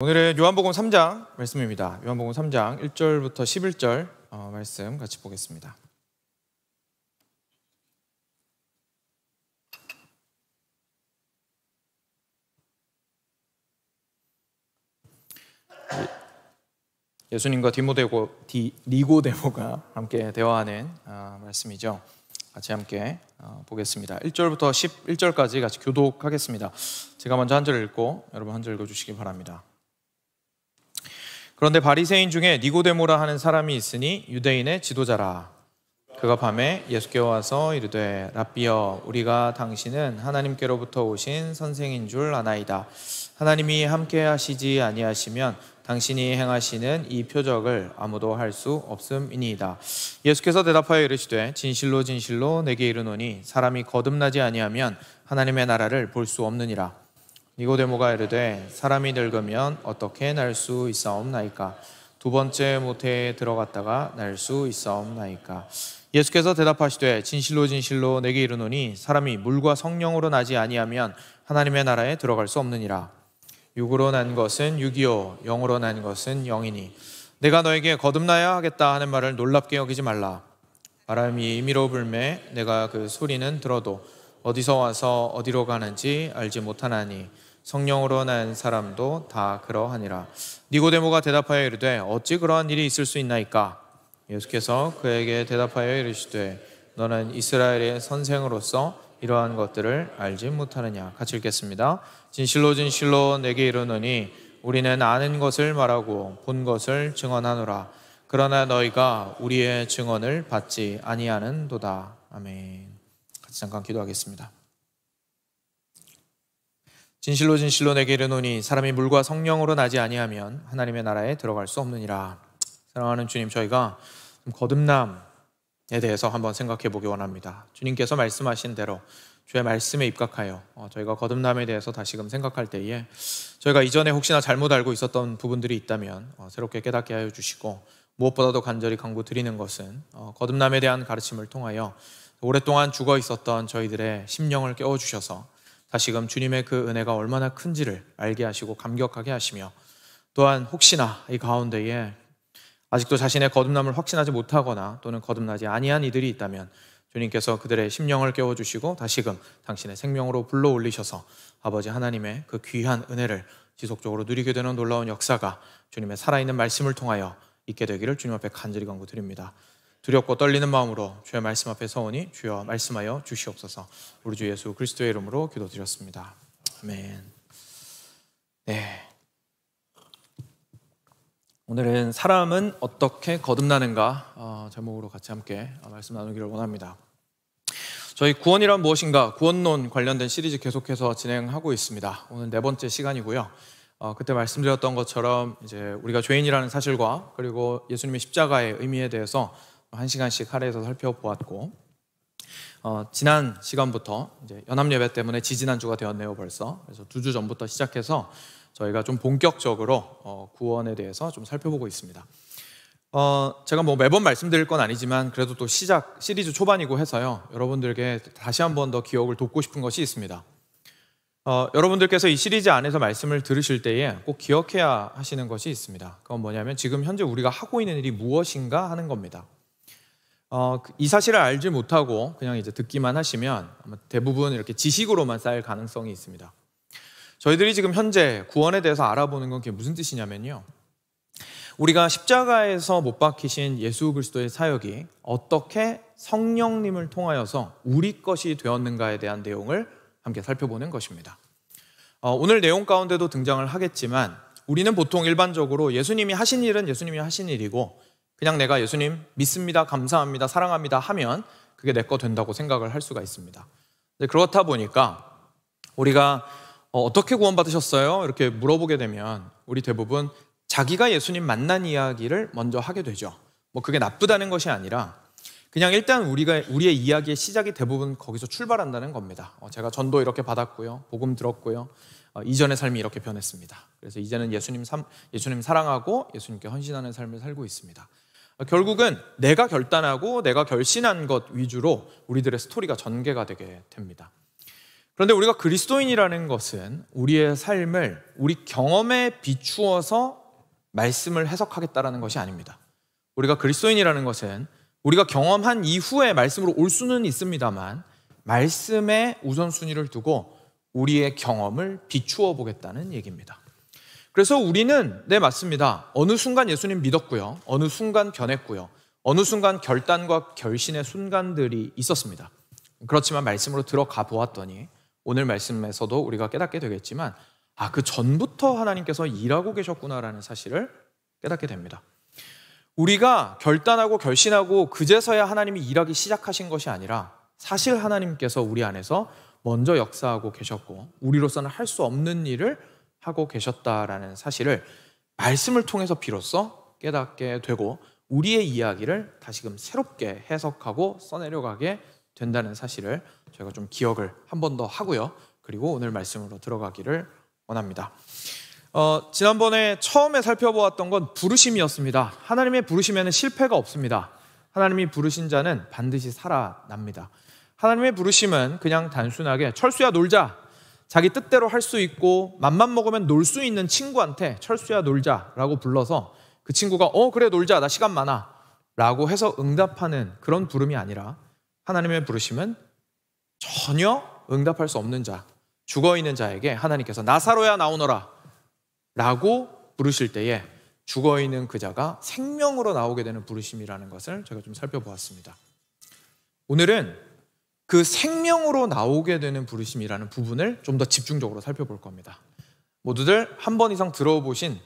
오늘은 요한복음 3장 말씀입니다. 요한복음 3장 1절부터 11절 말씀 같이 보겠습니다. 예수님과 니고데모가 함께 대화하는 말씀이죠. 같이 함께 보겠습니다. 1절부터 11절까지 같이 교독하겠습니다. 제가 먼저 한 절 읽고 여러분 한 절 읽어주시기 바랍니다. 그런데 바리새인 중에 니고데모라 하는 사람이 있으니 유대인의 지도자라. 그가 밤에 예수께 와서 이르되 랍비여, 우리가 당신은 하나님께로부터 오신 선생인 줄 아나이다. 하나님이 함께 하시지 아니하시면 당신이 행하시는 이 표적을 아무도 할 수 없음이니이다. 예수께서 대답하여 이르시되 진실로 진실로 내게 이르노니 사람이 거듭나지 아니하면 하나님의 나라를 볼 수 없느니라. 니고데모가 이르되 사람이 늙으면 어떻게 날 수 있사옵나이까? 두 번째 모태에 들어갔다가 날 수 있사옵나이까? 예수께서 대답하시되 진실로 진실로 내게 이르노니 사람이 물과 성령으로 나지 아니하면 하나님의 나라에 들어갈 수 없느니라. 육으로 난 것은 육이요 영으로 난 것은 영이니 내가 너에게 거듭나야 하겠다 하는 말을 놀랍게 여기지 말라. 바람이 임의로 불매 내가 그 소리는 들어도 어디서 와서 어디로 가는지 알지 못하나니 성령으로 난 사람도 다 그러하니라. 니고데모가 대답하여 이르되 어찌 그러한 일이 있을 수 있나이까? 예수께서 그에게 대답하여 이르시되 너는 이스라엘의 선생으로서 이러한 것들을 알지 못하느냐? 같이 읽겠습니다. 진실로 진실로 내게 이르노니 우리는 아는 것을 말하고 본 것을 증언하노라. 그러나 너희가 우리의 증언을 받지 아니하는도다. 아멘. 같이 잠깐 기도하겠습니다. 진실로 진실로 내게 이르노니 사람이 물과 성령으로 나지 아니하면 하나님의 나라에 들어갈 수 없느니라. 사랑하는 주님, 저희가 거듭남에 대해서 한번 생각해 보기 원합니다. 주님께서 말씀하신 대로 주의 말씀에 입각하여 저희가 거듭남에 대해서 다시금 생각할 때에 저희가 이전에 혹시나 잘못 알고 있었던 부분들이 있다면 새롭게 깨닫게 하여 주시고, 무엇보다도 간절히 간구드리는 것은 거듭남에 대한 가르침을 통하여 오랫동안 죽어 있었던 저희들의 심령을 깨워주셔서 다시금 주님의 그 은혜가 얼마나 큰지를 알게 하시고 감격하게 하시며, 또한 혹시나 이 가운데에 아직도 자신의 거듭남을 확신하지 못하거나 또는 거듭나지 아니한 이들이 있다면 주님께서 그들의 심령을 깨워주시고 다시금 당신의 생명으로 불러올리셔서 아버지 하나님의 그 귀한 은혜를 지속적으로 누리게 되는 놀라운 역사가 주님의 살아있는 말씀을 통하여 있게 되기를 주님 앞에 간절히 간구드립니다. 두렵고 떨리는 마음으로 주의 말씀 앞에 서오니 주여 말씀하여 주시옵소서. 우리 주 예수 그리스도의 이름으로 기도드렸습니다. 아멘. 네. 오늘은 사람은 어떻게 거듭나는가 제목으로 같이 함께 말씀 나누기를 원합니다. 저희 구원이란 무엇인가 구원론 관련된 시리즈 계속해서 진행하고 있습니다. 오늘 4번째 시간이고요. 그때 말씀드렸던 것처럼 이제 우리가 죄인이라는 사실과 그리고 예수님의 십자가의 의미에 대해서 1시간씩 할애해서 살펴보았고, 지난 시간부터 이제 연합예배 때문에 지지난주가 되었네요 벌써. 그래서 2주 전부터 시작해서 저희가 좀 본격적으로 구원에 대해서 좀 살펴보고 있습니다. 제가 뭐 매번 말씀드릴 건 아니지만 그래도 또 시리즈 초반이고 해서요, 여러분들께 다시 한 번 더 기억을 돕고 싶은 것이 있습니다. 여러분들께서 이 시리즈 안에서 말씀을 들으실 때에 꼭 기억해야 하시는 것이 있습니다. 그건 뭐냐면 지금 현재 우리가 하고 있는 일이 무엇인가 하는 겁니다. 이 사실을 알지 못하고 그냥 이제 듣기만 하시면 아마 대부분 이렇게 지식으로만 쌓일 가능성이 있습니다. 저희들이 지금 현재 구원에 대해서 알아보는 건 그게 무슨 뜻이냐면요, 우리가 십자가에서 못 박히신 예수 그리스도의 사역이 어떻게 성령님을 통하여서 우리 것이 되었는가에 대한 내용을 함께 살펴보는 것입니다. 오늘 내용 가운데도 등장을 하겠지만 우리는 보통 일반적으로 예수님이 하신 일은 예수님이 하신 일이고 그냥 내가 예수님 믿습니다, 감사합니다, 사랑합니다 하면 그게 내 거 된다고 생각을 할 수가 있습니다. 그렇다 보니까 우리가 어떻게 구원받으셨어요? 이렇게 물어보게 되면 우리 대부분 자기가 예수님 만난 이야기를 먼저 하게 되죠. 뭐 그게 나쁘다는 것이 아니라 그냥 일단 우리의 이야기의 시작이 대부분 거기서 출발한다는 겁니다. 제가 전도 이렇게 받았고요, 복음 들었고요, 이전의 삶이 이렇게 변했습니다. 그래서 이제는 예수님 사랑하고 예수님께 헌신하는 삶을 살고 있습니다. 결국은 내가 결단하고 내가 결신한 것 위주로 우리들의 스토리가 전개가 되게 됩니다. 그런데 우리가 그리스도인이라는 것은 우리의 삶을 우리 경험에 비추어서 말씀을 해석하겠다라는 것이 아닙니다. 우리가 그리스도인이라는 것은 우리가 경험한 이후에 말씀으로 올 수는 있습니다만 말씀에 우선순위를 두고 우리의 경험을 비추어 보겠다는 얘기입니다. 그래서 우리는 맞습니다. 어느 순간 예수님 믿었고요. 어느 순간 변했고요. 어느 순간 결단과 결신의 순간들이 있었습니다. 그렇지만 말씀으로 들어가 보았더니 오늘 말씀에서도 우리가 깨닫게 되겠지만 그 전부터 하나님께서 일하고 계셨구나라는 사실을 깨닫게 됩니다. 우리가 결단하고 결신하고 그제서야 하나님이 일하기 시작하신 것이 아니라 사실 하나님께서 우리 안에서 먼저 역사하고 계셨고 우리로서는 할 수 없는 일을 하고 계셨다라는 사실을 말씀을 통해서 비로소 깨닫게 되고 우리의 이야기를 다시금 새롭게 해석하고 써내려가게 된다는 사실을 저희가 좀 기억을 한 번 더 하고요. 그리고 오늘 말씀으로 들어가기를 원합니다. 지난번에 처음에 살펴보았던 건 부르심이었습니다. 하나님의 부르심에는 실패가 없습니다. 하나님이 부르신 자는 반드시 살아납니다. 하나님의 부르심은 그냥 단순하게 철수야 놀자, 자기 뜻대로 할 수 있고 맘만 먹으면 놀 수 있는 친구한테 철수야 놀자라고 불러서 그 친구가 그래 놀자, 나 시간 많아 라고 해서 응답하는 그런 부름이 아니라 하나님의 부르심은 전혀 응답할 수 없는 자, 죽어있는 자에게 하나님께서 나사로야 나오너라 라고 부르실 때에 죽어있는 그 자가 생명으로 나오게 되는 부르심이라는 것을 제가 좀 살펴보았습니다. 오늘은 그 생명으로 나오게 되는 부르심이라는 부분을 좀 더 집중적으로 살펴볼 겁니다. 모두들 한 번 이상 들어보신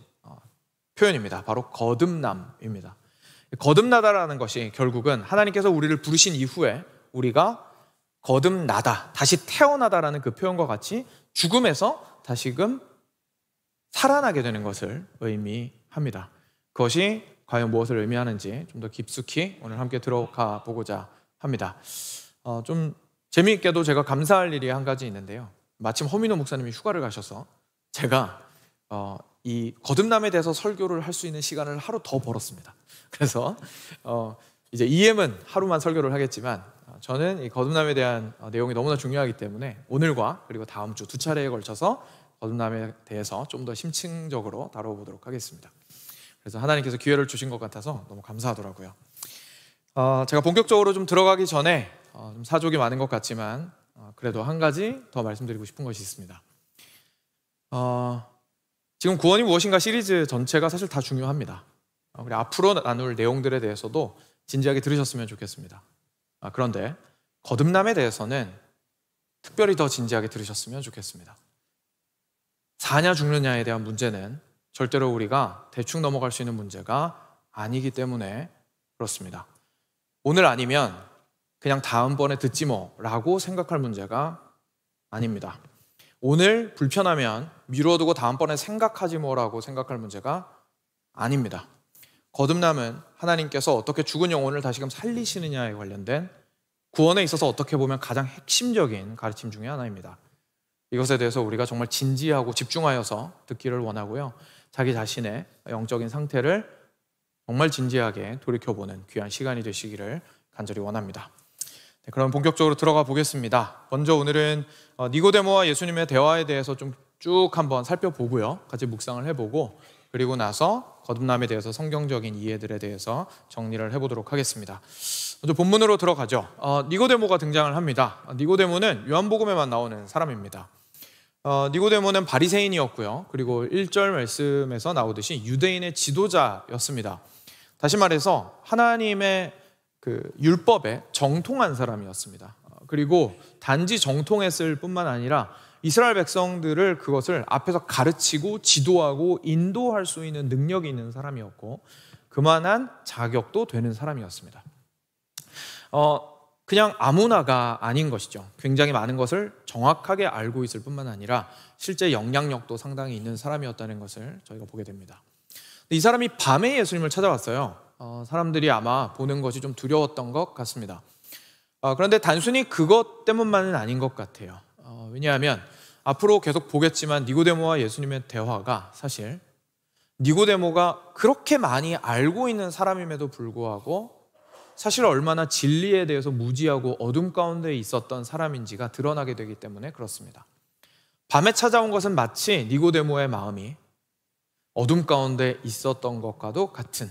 표현입니다. 바로 거듭남입니다. 거듭나다라는 것이 결국은 하나님께서 우리를 부르신 이후에 우리가 거듭나다, 다시 태어나다라는 그 표현과 같이 죽음에서 다시금 살아나게 되는 것을 의미합니다. 그것이 과연 무엇을 의미하는지 좀 더 깊숙이 오늘 함께 들어가 보고자 합니다. 좀 재미있게도 제가 감사할 일이 한 가지 있는데요. 마침 허민호 목사님이 휴가를 가셔서 제가 이 거듭남에 대해서 설교를 할 수 있는 시간을 하루 더 벌었습니다. 그래서 이제 EM은 하루만 설교를 하겠지만 저는 이 거듭남에 대한 내용이 너무나 중요하기 때문에 오늘과 그리고 다음 주 두 차례에 걸쳐서 거듭남에 대해서 좀 더 심층적으로 다뤄보도록 하겠습니다. 그래서 하나님께서 기회를 주신 것 같아서 너무 감사하더라고요. 제가 본격적으로 좀 들어가기 전에 좀 사족이 많은 것 같지만 그래도 한 가지 더 말씀드리고 싶은 것이 있습니다. 지금 구원이 무엇인가 시리즈 전체가 사실 다 중요합니다. 우리 앞으로 나눌 내용들에 대해서도 진지하게 들으셨으면 좋겠습니다. 그런데 거듭남에 대해서는 특별히 더 진지하게 들으셨으면 좋겠습니다. 사냐 죽느냐에 대한 문제는 절대로 우리가 대충 넘어갈 수 있는 문제가 아니기 때문에 그렇습니다. 오늘 아니면 그냥 다음번에 듣지 뭐라고 생각할 문제가 아닙니다. 오늘 불편하면 미뤄두고 다음번에 생각하지 뭐라고 생각할 문제가 아닙니다. 거듭남은 하나님께서 어떻게 죽은 영혼을 다시금 살리시느냐에 관련된 구원에 있어서 어떻게 보면 가장 핵심적인 가르침 중에 하나입니다. 이것에 대해서 우리가 정말 진지하고 집중하여서 듣기를 원하고요. 자기 자신의 영적인 상태를 정말 진지하게 돌이켜보는 귀한 시간이 되시기를 간절히 원합니다. 그럼 본격적으로 들어가 보겠습니다. 먼저 오늘은 니고데모와 예수님의 대화에 대해서 좀 쭉 한번 살펴보고요. 같이 묵상을 해보고 그리고 나서 거듭남에 대해서 성경적인 이해들에 대해서 정리를 해보도록 하겠습니다. 먼저 본문으로 들어가죠. 니고데모가 등장을 합니다. 니고데모는 요한복음에만 나오는 사람입니다. 니고데모는 바리새인이었고요. 그리고 1절 말씀에서 나오듯이 유대인의 지도자였습니다. 다시 말해서 하나님의 그 율법에 정통한 사람이었습니다. 그리고 단지 정통했을 뿐만 아니라 이스라엘 백성들을 그것을 앞에서 가르치고 지도하고 인도할 수 있는 능력이 있는 사람이었고 그만한 자격도 되는 사람이었습니다. 그냥 아무나가 아닌 것이죠. 굉장히 많은 것을 정확하게 알고 있을 뿐만 아니라 실제 영향력도 상당히 있는 사람이었다는 것을 저희가 보게 됩니다. 이 사람이 밤에 예수님을 찾아왔어요. 사람들이 아마 보는 것이 좀 두려웠던 것 같습니다. 그런데 단순히 그것 때문만은 아닌 것 같아요. 왜냐하면 앞으로 계속 보겠지만 니고데모와 예수님의 대화가 사실 니고데모가 그렇게 많이 알고 있는 사람임에도 불구하고 사실 얼마나 진리에 대해서 무지하고 어둠 가운데 있었던 사람인지가 드러나게 되기 때문에 그렇습니다. 밤에 찾아온 것은 마치 니고데모의 마음이 어둠 가운데 있었던 것과도 같은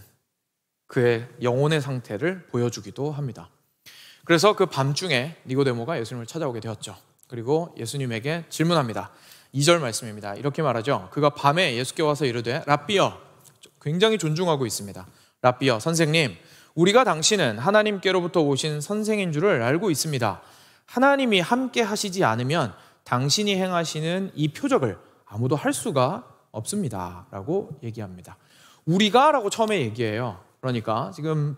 그의 영혼의 상태를 보여주기도 합니다. 그래서 그 밤중에 니고데모가 예수님을 찾아오게 되었죠. 그리고 예수님에게 질문합니다. 2절 말씀입니다. 이렇게 말하죠. 그가 밤에 예수께 와서 이르되 랍비여, 굉장히 존중하고 있습니다. 랍비여, 선생님, 우리가 당신은 하나님께로부터 오신 선생인 줄을 알고 있습니다. 하나님이 함께 하시지 않으면 당신이 행하시는 이 표적을 아무도 할 수가 없습니다 라고 얘기합니다. 우리가 라고 처음에 얘기해요. 그러니까 지금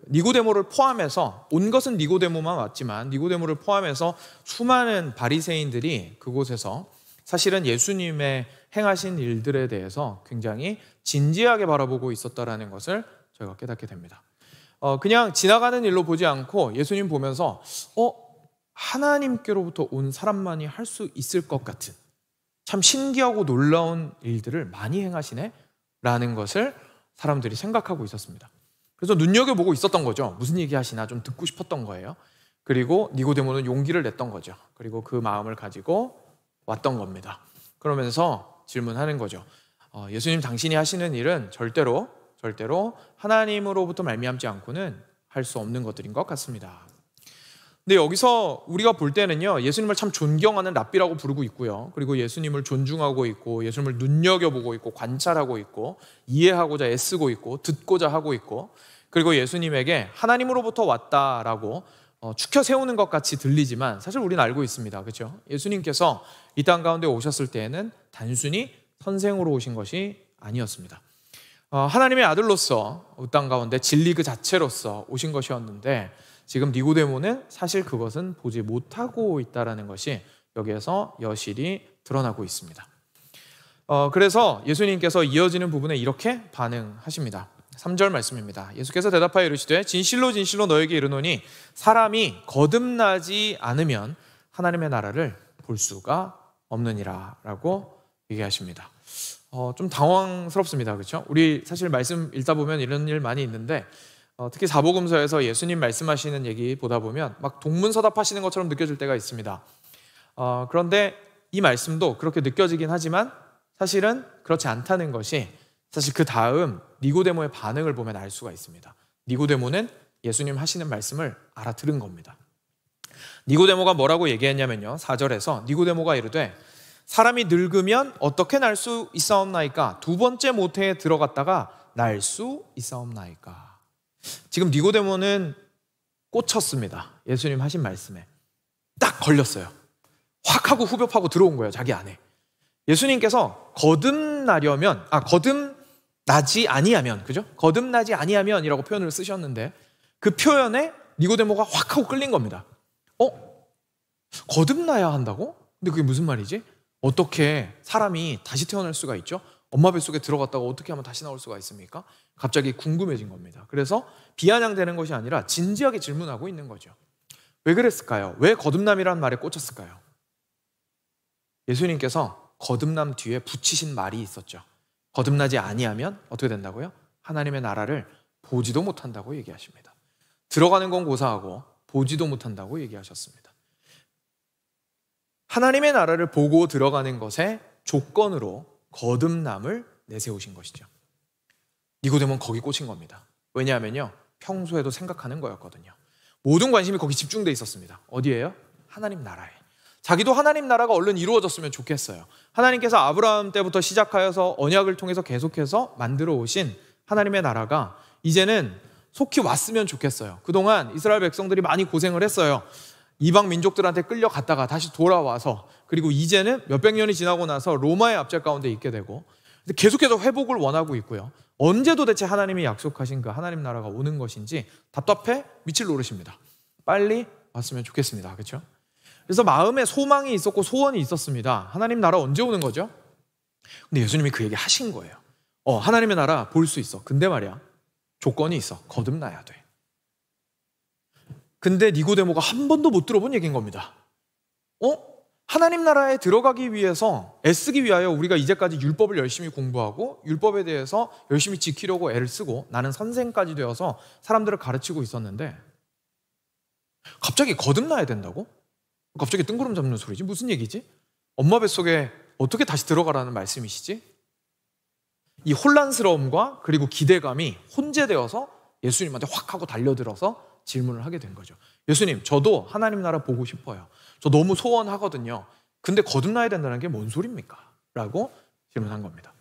니고데모를 포함해서, 온 것은 니고데모만 왔지만 니고데모를 포함해서 수많은 바리새인들이 그곳에서 사실은 예수님의 행하신 일들에 대해서 굉장히 진지하게 바라보고 있었다라는 것을 저희가 깨닫게 됩니다. 그냥 지나가는 일로 보지 않고 예수님 보면서 하나님께로부터 온 사람만이 할 수 있을 것 같은 참 신기하고 놀라운 일들을 많이 행하시네 라는 것을 사람들이 생각하고 있었습니다. 그래서 눈여겨보고 있었던 거죠. 무슨 얘기 하시나 좀 듣고 싶었던 거예요. 그리고 니고데모는 용기를 냈던 거죠. 그리고 그 마음을 가지고 왔던 겁니다. 그러면서 질문하는 거죠. 예수님, 당신이 하시는 일은 절대로 하나님으로부터 말미암지 않고는 할 수 없는 것들인 것 같습니다. 근데 여기서 우리가 볼 때는요, 예수님을 참 존경하는 랍비라고 부르고 있고요, 그리고 예수님을 존중하고 있고 예수님을 눈여겨보고 있고 관찰하고 있고 이해하고자 애쓰고 있고 듣고자 하고 있고, 그리고 예수님에게 하나님으로부터 왔다라고 추켜 세우는 것 같이 들리지만 사실 우리는 알고 있습니다. 그렇죠? 예수님께서 이 땅 가운데 오셨을 때에는 단순히 선생으로 오신 것이 아니었습니다. 하나님의 아들로서 이 땅 가운데 진리 그 자체로서 오신 것이었는데, 지금 니고데모는 사실 그것은 보지 못하고 있다는 것이 여기에서 여실히 드러나고 있습니다. 그래서 예수님께서 이어지는 부분에 이렇게 반응하십니다. 3절 말씀입니다. 예수께서 대답하여 이르시되 진실로 진실로 너에게 이르노니 사람이 거듭나지 않으면 하나님의 나라를 볼 수가 없느니라 라고 얘기하십니다. 좀 당황스럽습니다. 그렇죠? 우리 사실 말씀 읽다 보면 이런 일 많이 있는데, 특히 사복음서에서 예수님 말씀하시는 얘기 보다 보면 막 동문서답하시는 것처럼 느껴질 때가 있습니다. 그런데 이 말씀도 그렇게 느껴지긴 하지만 사실은 그렇지 않다는 것이 사실 그 다음 니고데모의 반응을 보면 알 수가 있습니다. 니고데모는 예수님 하시는 말씀을 알아들은 겁니다. 니고데모가 뭐라고 얘기했냐면요, 4절에서 니고데모가 이르되 사람이 늙으면 어떻게 날 수 있사옵나이까? 두 번째 모태에 들어갔다가 날 수 있사옵나이까? 지금 니고데모는 꽂혔습니다. 예수님 하신 말씀에 딱 걸렸어요. 확 하고 후벼파고 들어온 거예요, 자기 안에. 예수님께서 거듭나지 아니하면, 그죠? 거듭나지 아니하면이라고 표현을 쓰셨는데 그 표현에 니고데모가 확 하고 끌린 겁니다. 거듭나야 한다고? 근데 그게 무슨 말이지? 어떻게 사람이 다시 태어날 수가 있죠? 엄마 뱃속에 들어갔다가 어떻게 하면 다시 나올 수가 있습니까? 갑자기 궁금해진 겁니다. 그래서 비아냥대는 것이 아니라 진지하게 질문하고 있는 거죠. 왜 그랬을까요? 왜 거듭남이라는 말에 꽂혔을까요? 예수님께서 거듭남 뒤에 붙이신 말이 있었죠. 거듭나지 아니하면 어떻게 된다고요? 하나님의 나라를 보지도 못한다고 얘기하십니다. 들어가는 건 고사하고 보지도 못한다고 얘기하셨습니다. 하나님의 나라를 보고 들어가는 것의 조건으로 거듭남을 내세우신 것이죠. 니고데모는 거기 꽂힌 겁니다. 왜냐하면요, 평소에도 생각하는 거였거든요. 모든 관심이 거기 집중돼 있었습니다. 어디예요? 하나님 나라에. 자기도 하나님 나라가 얼른 이루어졌으면 좋겠어요. 하나님께서 아브라함 때부터 시작하여서 언약을 통해서 계속해서 만들어 오신 하나님의 나라가 이제는 속히 왔으면 좋겠어요. 그동안 이스라엘 백성들이 많이 고생을 했어요. 이방 민족들한테 끌려갔다가 다시 돌아와서, 그리고 이제는 몇백 년이 지나고 나서 로마의 압제 가운데 있게 되고 계속해서 회복을 원하고 있고요. 언제 도대체 하나님이 약속하신 그 하나님 나라가 오는 것인지 답답해 미칠 노릇입니다. 빨리 왔으면 좋겠습니다. 그렇죠? 그래서 마음에 소망이 있었고 소원이 있었습니다. 하나님 나라 언제 오는 거죠? 근데 예수님이 그 얘기 하신 거예요. 하나님의 나라 볼 수 있어. 근데 말이야, 조건이 있어. 거듭나야 돼. 근데 니고데모가 한 번도 못 들어본 얘기인 겁니다. 하나님 나라에 들어가기 위해서 애쓰기 위하여 우리가 이제까지 율법을 열심히 공부하고 율법에 대해서 열심히 지키려고 애를 쓰고 나는 선생까지 되어서 사람들을 가르치고 있었는데 갑자기 거듭나야 된다고? 갑자기 뜬구름 잡는 소리지? 무슨 얘기지? 엄마 뱃속에 어떻게 다시 들어가라는 말씀이시지? 이 혼란스러움과 그리고 기대감이 혼재되어서 예수님한테 확 하고 달려들어서 질문을 하게 된 거죠. 예수님, 저도 하나님 나라 보고 싶어요. 저 너무 소원하거든요. 근데 거듭나야 된다는 게 뭔 소리입니까? 라고 질문한 겁니다.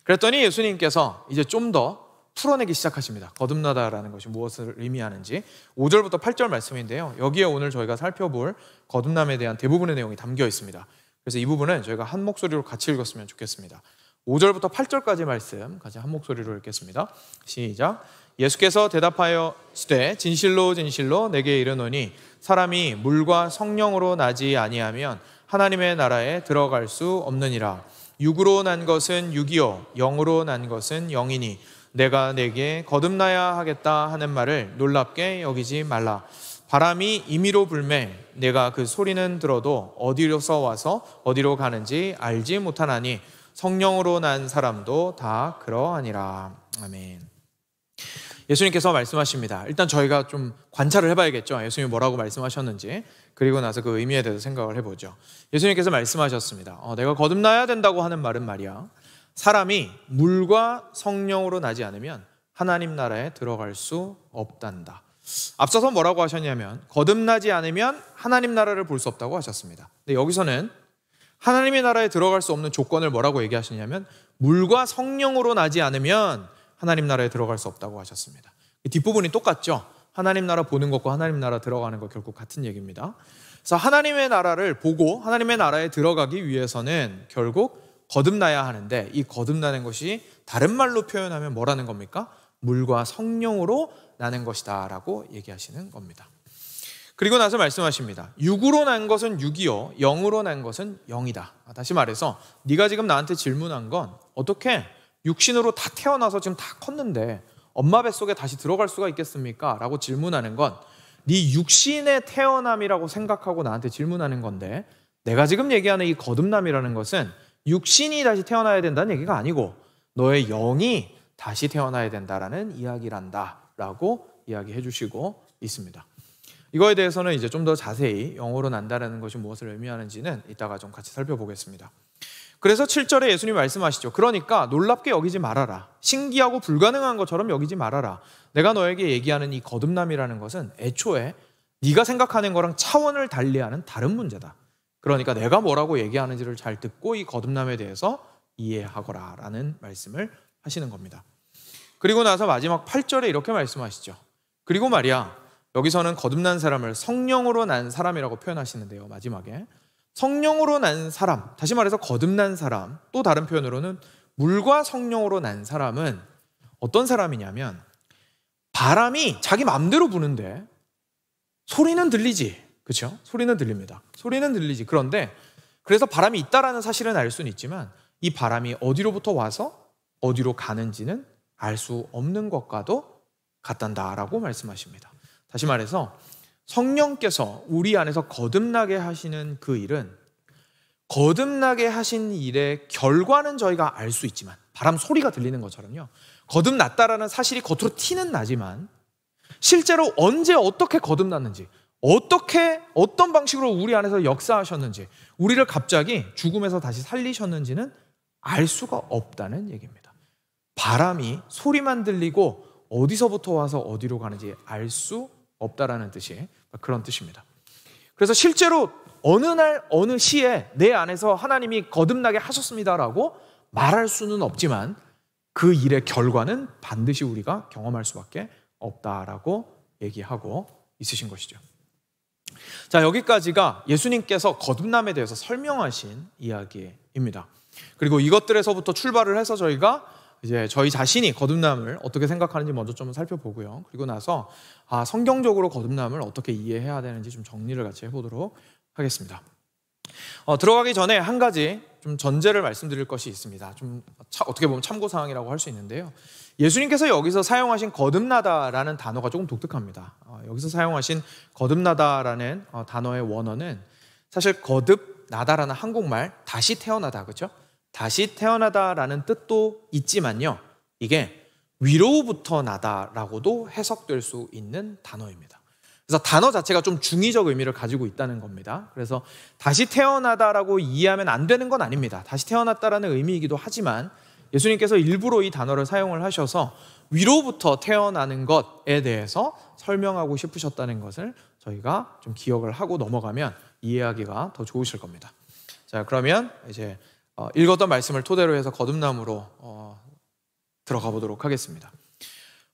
그랬더니 예수님께서 이제 좀 더 풀어내기 시작하십니다. 거듭나다라는 것이 무엇을 의미하는지. 5절부터 8절 말씀인데요. 여기에 오늘 저희가 살펴볼 거듭남에 대한 대부분의 내용이 담겨 있습니다. 그래서 이 부분은 저희가 한 목소리로 같이 읽었으면 좋겠습니다. 5절부터 8절까지 말씀 같이 한 목소리로 읽겠습니다. 시작. 예수께서 대답하시되 진실로 진실로 내게 이르노니 사람이 물과 성령으로 나지 아니하면 하나님의 나라에 들어갈 수 없느니라. 육으로 난 것은 육이요 영으로 난 것은 영이니 내가 내게 거듭나야 하겠다 하는 말을 놀랍게 여기지 말라. 바람이 임의로 불매 내가 그 소리는 들어도 어디로서 와서 어디로 가는지 알지 못하나니 성령으로 난 사람도 다 그러하니라. 아멘. 예수님께서 말씀하십니다. 일단 저희가 좀 관찰을 해봐야겠죠. 예수님이 뭐라고 말씀하셨는지. 그리고 나서 그 의미에 대해서 생각을 해보죠. 예수님께서 말씀하셨습니다. 내가 거듭나야 된다고 하는 말은 말이야, 사람이 물과 성령으로 나지 않으면 하나님 나라에 들어갈 수 없단다. 앞서서 뭐라고 하셨냐면 거듭나지 않으면 하나님 나라를 볼 수 없다고 하셨습니다. 근데 여기서는 하나님의 나라에 들어갈 수 없는 조건을 뭐라고 얘기하시냐면 물과 성령으로 나지 않으면 하나님 나라에 들어갈 수 없다고 하셨습니다. 뒷부분이 똑같죠. 하나님 나라 보는 것과 하나님 나라 들어가는 것 결국 같은 얘기입니다. 그래서 하나님의 나라를 보고 하나님의 나라에 들어가기 위해서는 결국 거듭나야 하는데, 이 거듭나는 것이 다른 말로 표현하면 뭐라는 겁니까? 물과 성령으로 나는 것이다 라고 얘기하시는 겁니다. 그리고 나서 말씀하십니다. 육으로 난 것은 육이요 영으로 난 것은 영이다. 다시 말해서 네가 지금 나한테 질문한 건 어떻게 육신으로 다 태어나서 지금 다 컸는데 엄마 뱃속에 다시 들어갈 수가 있겠습니까? 라고 질문하는 건 네 육신의 태어남이라고 생각하고 나한테 질문하는 건데, 내가 지금 얘기하는 이 거듭남이라는 것은 육신이 다시 태어나야 된다는 얘기가 아니고 너의 영이 다시 태어나야 된다라는 이야기란다 라고 이야기해 주시고 있습니다. 이거에 대해서는 이제 좀 더 자세히 영어로 난다라는 것이 무엇을 의미하는지는 이따가 좀 같이 살펴보겠습니다. 그래서 7절에 예수님이 말씀하시죠. 그러니까 놀랍게 여기지 말아라. 신기하고 불가능한 것처럼 여기지 말아라. 내가 너에게 얘기하는 이 거듭남이라는 것은 애초에 네가 생각하는 거랑 차원을 달리하는 다른 문제다. 그러니까 내가 뭐라고 얘기하는지를 잘 듣고 이 거듭남에 대해서 이해하거라 라는 말씀을 하시는 겁니다. 그리고 나서 마지막 8절에 이렇게 말씀하시죠. 그리고 말이야, 여기서는 거듭난 사람을 성령으로 난 사람이라고 표현하시는데요. 마지막에 성령으로 난 사람, 다시 말해서 거듭난 사람, 또 다른 표현으로는 물과 성령으로 난 사람은 어떤 사람이냐면 바람이 자기 마음대로 부는데 소리는 들리지, 그렇죠? 소리는 들립니다. 소리는 들리지. 그런데 그래서 바람이 있다라는 사실은 알 수는 있지만 이 바람이 어디로부터 와서 어디로 가는지는 알 수 없는 것과도 같단다라고 말씀하십니다. 다시 말해서 성령께서 우리 안에서 거듭나게 하시는 그 일은, 거듭나게 하신 일의 결과는 저희가 알 수 있지만, 바람 소리가 들리는 것처럼요, 거듭났다라는 사실이 겉으로 티는 나지만 실제로 언제 어떻게 거듭났는지, 어떻게 어떤 방식으로 우리 안에서 역사하셨는지, 우리를 갑자기 죽음에서 다시 살리셨는지는 알 수가 없다는 얘기입니다. 바람이 소리만 들리고 어디서부터 와서 어디로 가는지 알 수 없다라는 뜻이 그런 뜻입니다. 그래서 실제로 어느 날 어느 시에 내 안에서 하나님이 거듭나게 하셨습니다라고 말할 수는 없지만 그 일의 결과는 반드시 우리가 경험할 수밖에 없다라고 얘기하고 있으신 것이죠. 자, 여기까지가 예수님께서 거듭남에 대해서 설명하신 이야기입니다. 그리고 이것들에서부터 출발을 해서 저희가 이제 저희 자신이 거듭남을 어떻게 생각하는지 먼저 좀 살펴보고요. 그리고 나서 성경적으로 거듭남을 어떻게 이해해야 되는지 좀 정리를 같이 해보도록 하겠습니다. 들어가기 전에 한 가지 좀 전제를 말씀드릴 것이 있습니다. 좀 어떻게 보면 참고사항이라고 할 수 있는데요. 예수님께서 여기서 사용하신 거듭나다라는 단어가 조금 독특합니다. 여기서 사용하신 거듭나다라는 단어의 원어는 사실 거듭 나다라는 한국말 다시 태어나다, 그렇죠? 다시 태어나다라는 뜻도 있지만요, 이게 위로부터 나다라고도 해석될 수 있는 단어입니다. 그래서 단어 자체가 좀 중의적 의미를 가지고 있다는 겁니다. 그래서 다시 태어나다라고 이해하면 안 되는 건 아닙니다. 다시 태어났다라는 의미이기도 하지만 예수님께서 일부러 이 단어를 사용을 하셔서 위로부터 태어나는 것에 대해서 설명하고 싶으셨다는 것을 저희가 좀 기억을 하고 넘어가면 이해하기가 더 좋으실 겁니다. 자, 그러면 이제 읽었던 말씀을 토대로 해서 거듭남으로 들어가 보도록 하겠습니다.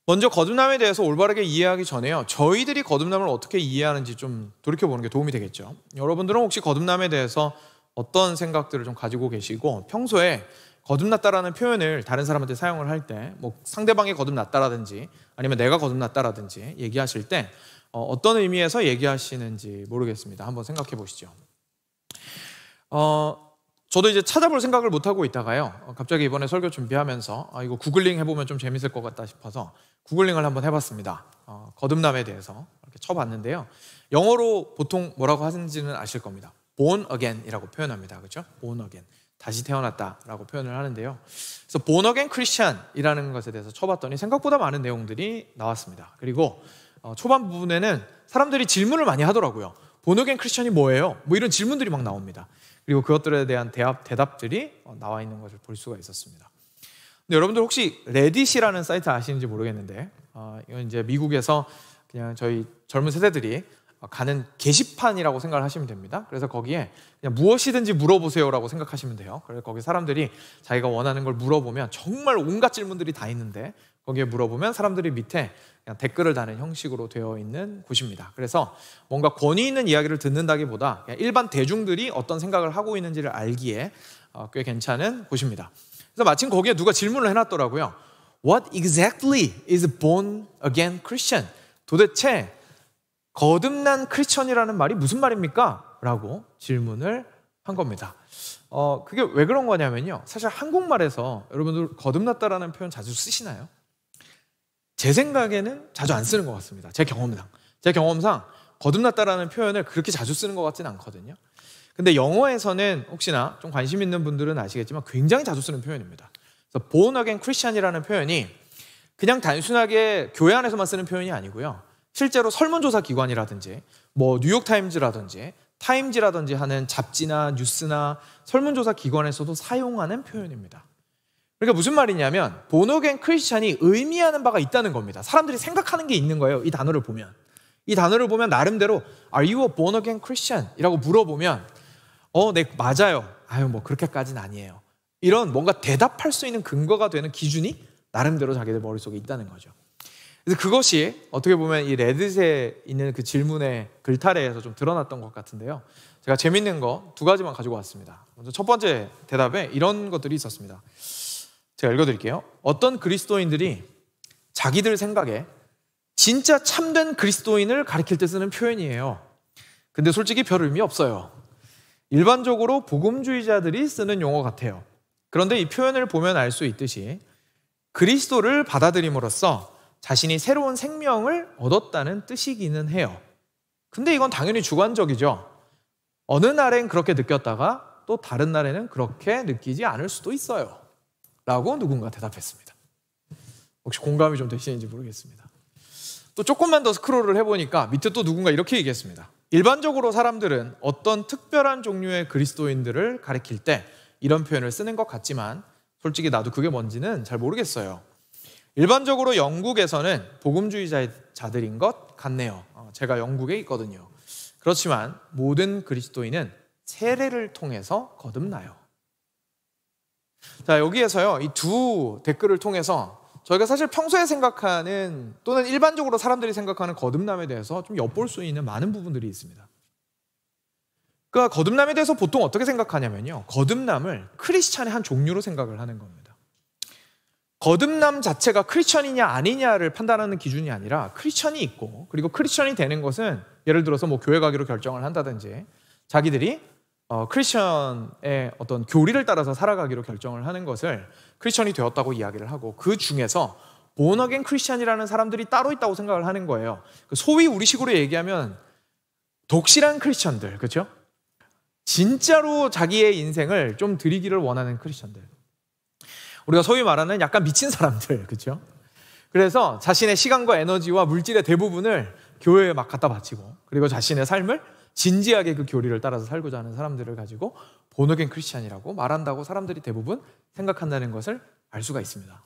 먼저 거듭남에 대해서 올바르게 이해하기 전에요, 저희들이 거듭남을 어떻게 이해하는지 좀 돌이켜보는 게 도움이 되겠죠. 여러분들은 혹시 거듭남에 대해서 어떤 생각들을 좀 가지고 계시고, 평소에 거듭났다라는 표현을 다른 사람한테 사용을 할 때, 뭐 상대방이 거듭났다라든지 아니면 내가 거듭났다라든지 얘기하실 때 어떤 의미에서 얘기하시는지 모르겠습니다. 한번 생각해 보시죠. 저도 이제 찾아볼 생각을 못하고 있다가요, 갑자기 이번에 설교 준비하면서 이거 구글링 해보면 좀 재밌을 것 같다 싶어서 구글링을 한번 해봤습니다. 거듭남에 대해서 이렇게 쳐봤는데요, 영어로 보통 뭐라고 하는지는 아실 겁니다. born again이라고 표현합니다. 그렇죠? born again, 다시 태어났다라고 표현을 하는데요, 그래서 born again Christian이라는 것에 대해서 쳐봤더니 생각보다 많은 내용들이 나왔습니다. 그리고 초반 부분에는 사람들이 질문을 많이 하더라고요. born again Christian이 뭐예요? 뭐 이런 질문들이 막 나옵니다. 그리고 그것들에 대한 대답들이 나와 있는 것을 볼 수가 있었습니다. 근데 여러분들 혹시 레딧이라는 사이트 아시는지 모르겠는데, 이건 이제 미국에서 그냥 저희 젊은 세대들이 가는 게시판이라고 생각을 하시면 됩니다. 그래서 거기에 그냥 무엇이든지 물어보세요라고 생각하시면 돼요. 그래서 거기 사람들이 자기가 원하는 걸 물어보면 정말 온갖 질문들이 다 있는데, 거기에 물어보면 사람들이 밑에 그냥 댓글을 다는 형식으로 되어 있는 곳입니다. 그래서 뭔가 권위 있는 이야기를 듣는다기보다 그냥 일반 대중들이 어떤 생각을 하고 있는지를 알기에 꽤 괜찮은 곳입니다. 그래서 마침 거기에 누가 질문을 해놨더라고요. What exactly is born again Christian? 도대체 거듭난 크리스천이라는 말이 무슨 말입니까? 라고 질문을 한 겁니다. 그게 왜 그런 거냐면요, 사실 한국말에서 여러분들 거듭났다라는 표현 자주 쓰시나요? 제 생각에는 자주 안 쓰는 것 같습니다. 제 경험상 거듭났다라는 표현을 그렇게 자주 쓰는 것 같지는 않거든요. 근데 영어에서는 혹시나 좀 관심 있는 분들은 아시겠지만 굉장히 자주 쓰는 표현입니다. 그래서 born again Christian이라는 표현이 그냥 단순하게 교회 안에서만 쓰는 표현이 아니고요, 실제로 설문조사 기관이라든지 뭐 뉴욕타임즈라든지 타임지라든지 하는 잡지나 뉴스나 설문조사 기관에서도 사용하는 표현입니다. 그러니까 무슨 말이냐면 born again Christian이 의미하는 바가 있다는 겁니다. 사람들이 생각하는 게 있는 거예요. 이 단어를 보면 나름대로 Are you a born again Christian? 이라고 물어보면 네, 맞아요. 뭐 그렇게까지는 아니에요. 이런 뭔가 대답할 수 있는 근거가 되는 기준이 나름대로 자기들 머릿속에 있다는 거죠. 그래서 그것이 어떻게 보면 이 레딧에 있는 그 질문의 글타래에서 좀 드러났던 것 같은데요, 제가 재밌는 거 두 가지만 가지고 왔습니다. 먼저 첫 번째 대답에 이런 것들이 있었습니다. 제가 읽어드릴게요. 어떤 그리스도인들이 자기들 생각에 진짜 참된 그리스도인을 가리킬 때 쓰는 표현이에요. 근데 솔직히 별 의미 없어요. 일반적으로 복음주의자들이 쓰는 용어 같아요. 그런데 이 표현을 보면 알 수 있듯이 그리스도를 받아들임으로써 자신이 새로운 생명을 얻었다는 뜻이기는 해요. 근데 이건 당연히 주관적이죠. 어느 날엔 그렇게 느꼈다가 또 다른 날에는 그렇게 느끼지 않을 수도 있어요. 라고 누군가 대답했습니다. 혹시 공감이 좀 되시는지 모르겠습니다. 또 조금만 더 스크롤을 해보니까 밑에 또 누군가 이렇게 얘기했습니다. 일반적으로 사람들은 어떤 특별한 종류의 그리스도인들을 가리킬 때 이런 표현을 쓰는 것 같지만 솔직히 나도 그게 뭔지는 잘 모르겠어요. 일반적으로 영국에서는 복음주의자들인 것 같네요. 제가 영국에 있거든요. 그렇지만 모든 그리스도인은 세례를 통해서 거듭나요. 자, 여기에서요, 이 두 댓글을 통해서 저희가 사실 평소에 생각하는 또는 일반적으로 사람들이 생각하는 거듭남에 대해서 좀 엿볼 수 있는 많은 부분들이 있습니다. 그러니까 거듭남에 대해서 보통 어떻게 생각하냐면요, 거듭남을 크리스찬의 한 종류로 생각을 하는 겁니다. 거듭남 자체가 크리스천이냐 아니냐를 판단하는 기준이 아니라 크리스천이 있고, 그리고 크리스천이 되는 것은 예를 들어서 뭐 교회 가기로 결정을 한다든지 자기들이 크리스천의 어떤 교리를 따라서 살아가기로 결정을 하는 것을 크리스천이 되었다고 이야기를 하고, 그 중에서 born again 크리스천이라는 사람들이 따로 있다고 생각을 하는 거예요. 소위 우리식으로 얘기하면 독실한 크리스천들, 그렇죠? 진짜로 자기의 인생을 좀 드리기를 원하는 크리스천들, 우리가 소위 말하는 약간 미친 사람들, 그렇죠? 그래서 자신의 시간과 에너지와 물질의 대부분을 교회에 막 갖다 바치고, 그리고 자신의 삶을 진지하게 그 교리를 따라서 살고자 하는 사람들을 가지고 본어게인 크리스찬이라고 말한다고 사람들이 대부분 생각한다는 것을 알 수가 있습니다.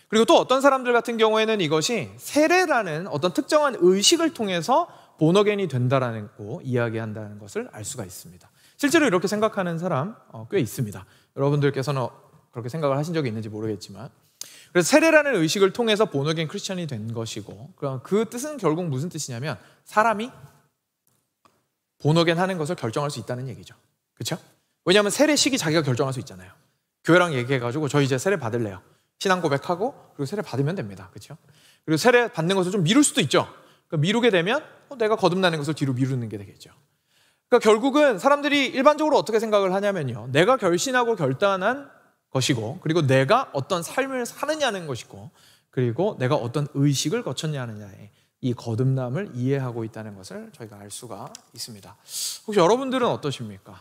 그리고 또 어떤 사람들 같은 경우에는 이것이 세례라는 어떤 특정한 의식을 통해서 본어게인이 된다라는 거 이야기한다는 것을 알 수가 있습니다. 실제로 이렇게 생각하는 사람 꽤 있습니다. 여러분들께서는 그렇게 생각을 하신 적이 있는지 모르겠지만, 그래서 세례라는 의식을 통해서 본어게인 크리스천이 된 것이고, 그 뜻은 결국 무슨 뜻이냐면 사람이 본어게인 하는 것을 결정할 수 있다는 얘기죠. 그렇죠? 왜냐하면 세례식이 자기가 결정할 수 있잖아요. 교회랑 얘기해가지고 저 이제 세례 받을래요. 신앙 고백하고 그리고 세례 받으면 됩니다. 그렇죠? 그리고 세례 받는 것을 좀 미룰 수도 있죠. 미루게 되면 내가 거듭나는 것을 뒤로 미루는 게 되겠죠. 그러니까 결국은 사람들이 일반적으로 어떻게 생각을 하냐면요, 내가 결심하고 결단한 것이고, 그리고 내가 어떤 삶을 사느냐는 것이고, 그리고 내가 어떤 의식을 거쳤냐느냐의 이 거듭남을 이해하고 있다는 것을 저희가 알 수가 있습니다. 혹시 여러분들은 어떠십니까?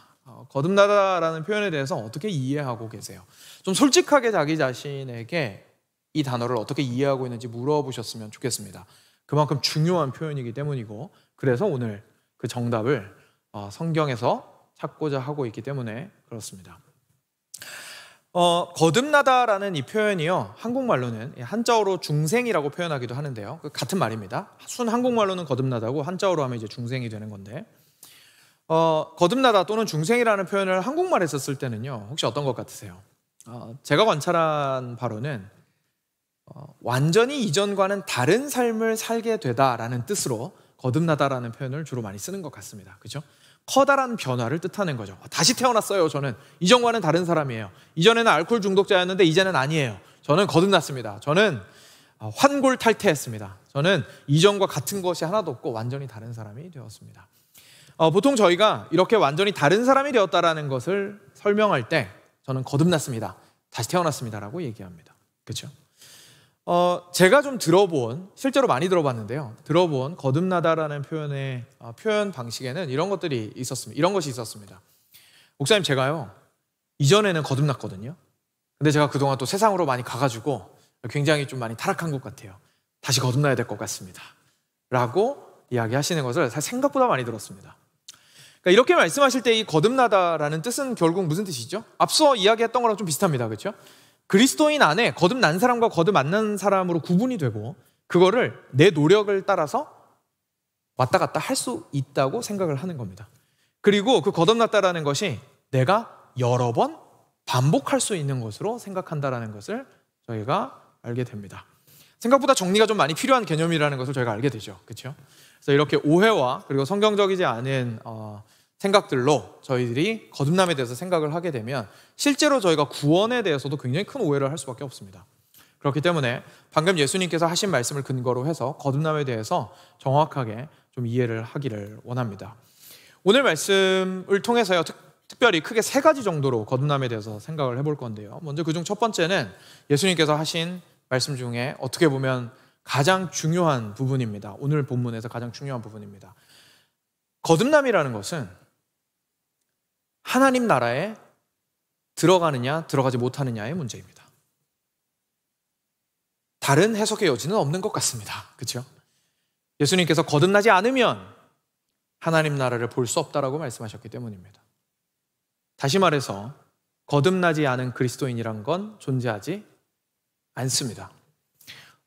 거듭나다라는 표현에 대해서 어떻게 이해하고 계세요? 좀 솔직하게 자기 자신에게 이 단어를 어떻게 이해하고 있는지 물어보셨으면 좋겠습니다. 그만큼 중요한 표현이기 때문이고, 그래서 오늘 그 정답을 성경에서 찾고자 하고 있기 때문에 그렇습니다. 거듭나다라는 이 표현이요, 한국말로는 한자어로 중생이라고 표현하기도 하는데요, 같은 말입니다. 순 한국말로는 거듭나다고 한자어로 하면 이제 중생이 되는 건데, 거듭나다 또는 중생이라는 표현을 한국말에서 쓸 때는요, 혹시 어떤 것 같으세요? 제가 관찰한 바로는 완전히 이전과는 다른 삶을 살게 되다라는 뜻으로 거듭나다라는 표현을 주로 많이 쓰는 것 같습니다. 그렇죠? 커다란 변화를 뜻하는 거죠. 다시 태어났어요. 저는 이전과는 다른 사람이에요. 이전에는 알코올 중독자였는데 이제는 아니에요. 저는 거듭났습니다. 저는 환골탈태했습니다. 저는 이전과 같은 것이 하나도 없고 완전히 다른 사람이 되었습니다. 보통 저희가 이렇게 완전히 다른 사람이 되었다라는 것을 설명할 때 저는 거듭났습니다, 다시 태어났습니다라고 얘기합니다. 그렇죠? 제가 좀 실제로 많이 들어봤는데요, 들어본 거듭나다라는 표현의 표현 방식에는 이런 것이 있었습니다. 목사님, 제가요 이전에는 거듭났거든요. 근데 제가 그동안 또 세상으로 많이 가가지고 굉장히 좀 많이 타락한 것 같아요. 다시 거듭나야 될 것 같습니다 라고 이야기하시는 것을 사실 생각보다 많이 들었습니다. 그러니까 이렇게 말씀하실 때 이 거듭나다라는 뜻은 결국 무슨 뜻이죠? 앞서 이야기했던 거랑 좀 비슷합니다. 그렇죠? 그리스도인 안에 거듭난 사람과 거듭 안 난 사람으로 구분이 되고, 그거를 내 노력을 따라서 왔다 갔다 할 수 있다고 생각을 하는 겁니다. 그리고 그 거듭났다라는 것이 내가 여러 번 반복할 수 있는 것으로 생각한다라는 것을 저희가 알게 됩니다. 생각보다 정리가 좀 많이 필요한 개념이라는 것을 저희가 알게 되죠. 그렇죠? 그래서 이렇게 오해와 그리고 성경적이지 않은 생각들로 저희들이 거듭남에 대해서 생각을 하게 되면 실제로 저희가 구원에 대해서도 굉장히 큰 오해를 할 수밖에 없습니다. 그렇기 때문에 방금 예수님께서 하신 말씀을 근거로 해서 거듭남에 대해서 정확하게 좀 이해를 하기를 원합니다. 오늘 말씀을 통해서요, 특별히 크게 3가지 정도로 거듭남에 대해서 생각을 해볼 건데요, 먼저 그중 첫 번째는 예수님께서 하신 말씀 중에 어떻게 보면 가장 중요한 부분입니다. 오늘 본문에서 가장 중요한 부분입니다. 거듭남이라는 것은 하나님 나라에 들어가느냐 들어가지 못하느냐의 문제입니다. 다른 해석의 여지는 없는 것 같습니다. 그렇죠? 예수님께서 거듭나지 않으면 하나님 나라를 볼 수 없다라고 말씀하셨기 때문입니다. 다시 말해서 거듭나지 않은 그리스도인이란 건 존재하지 않습니다.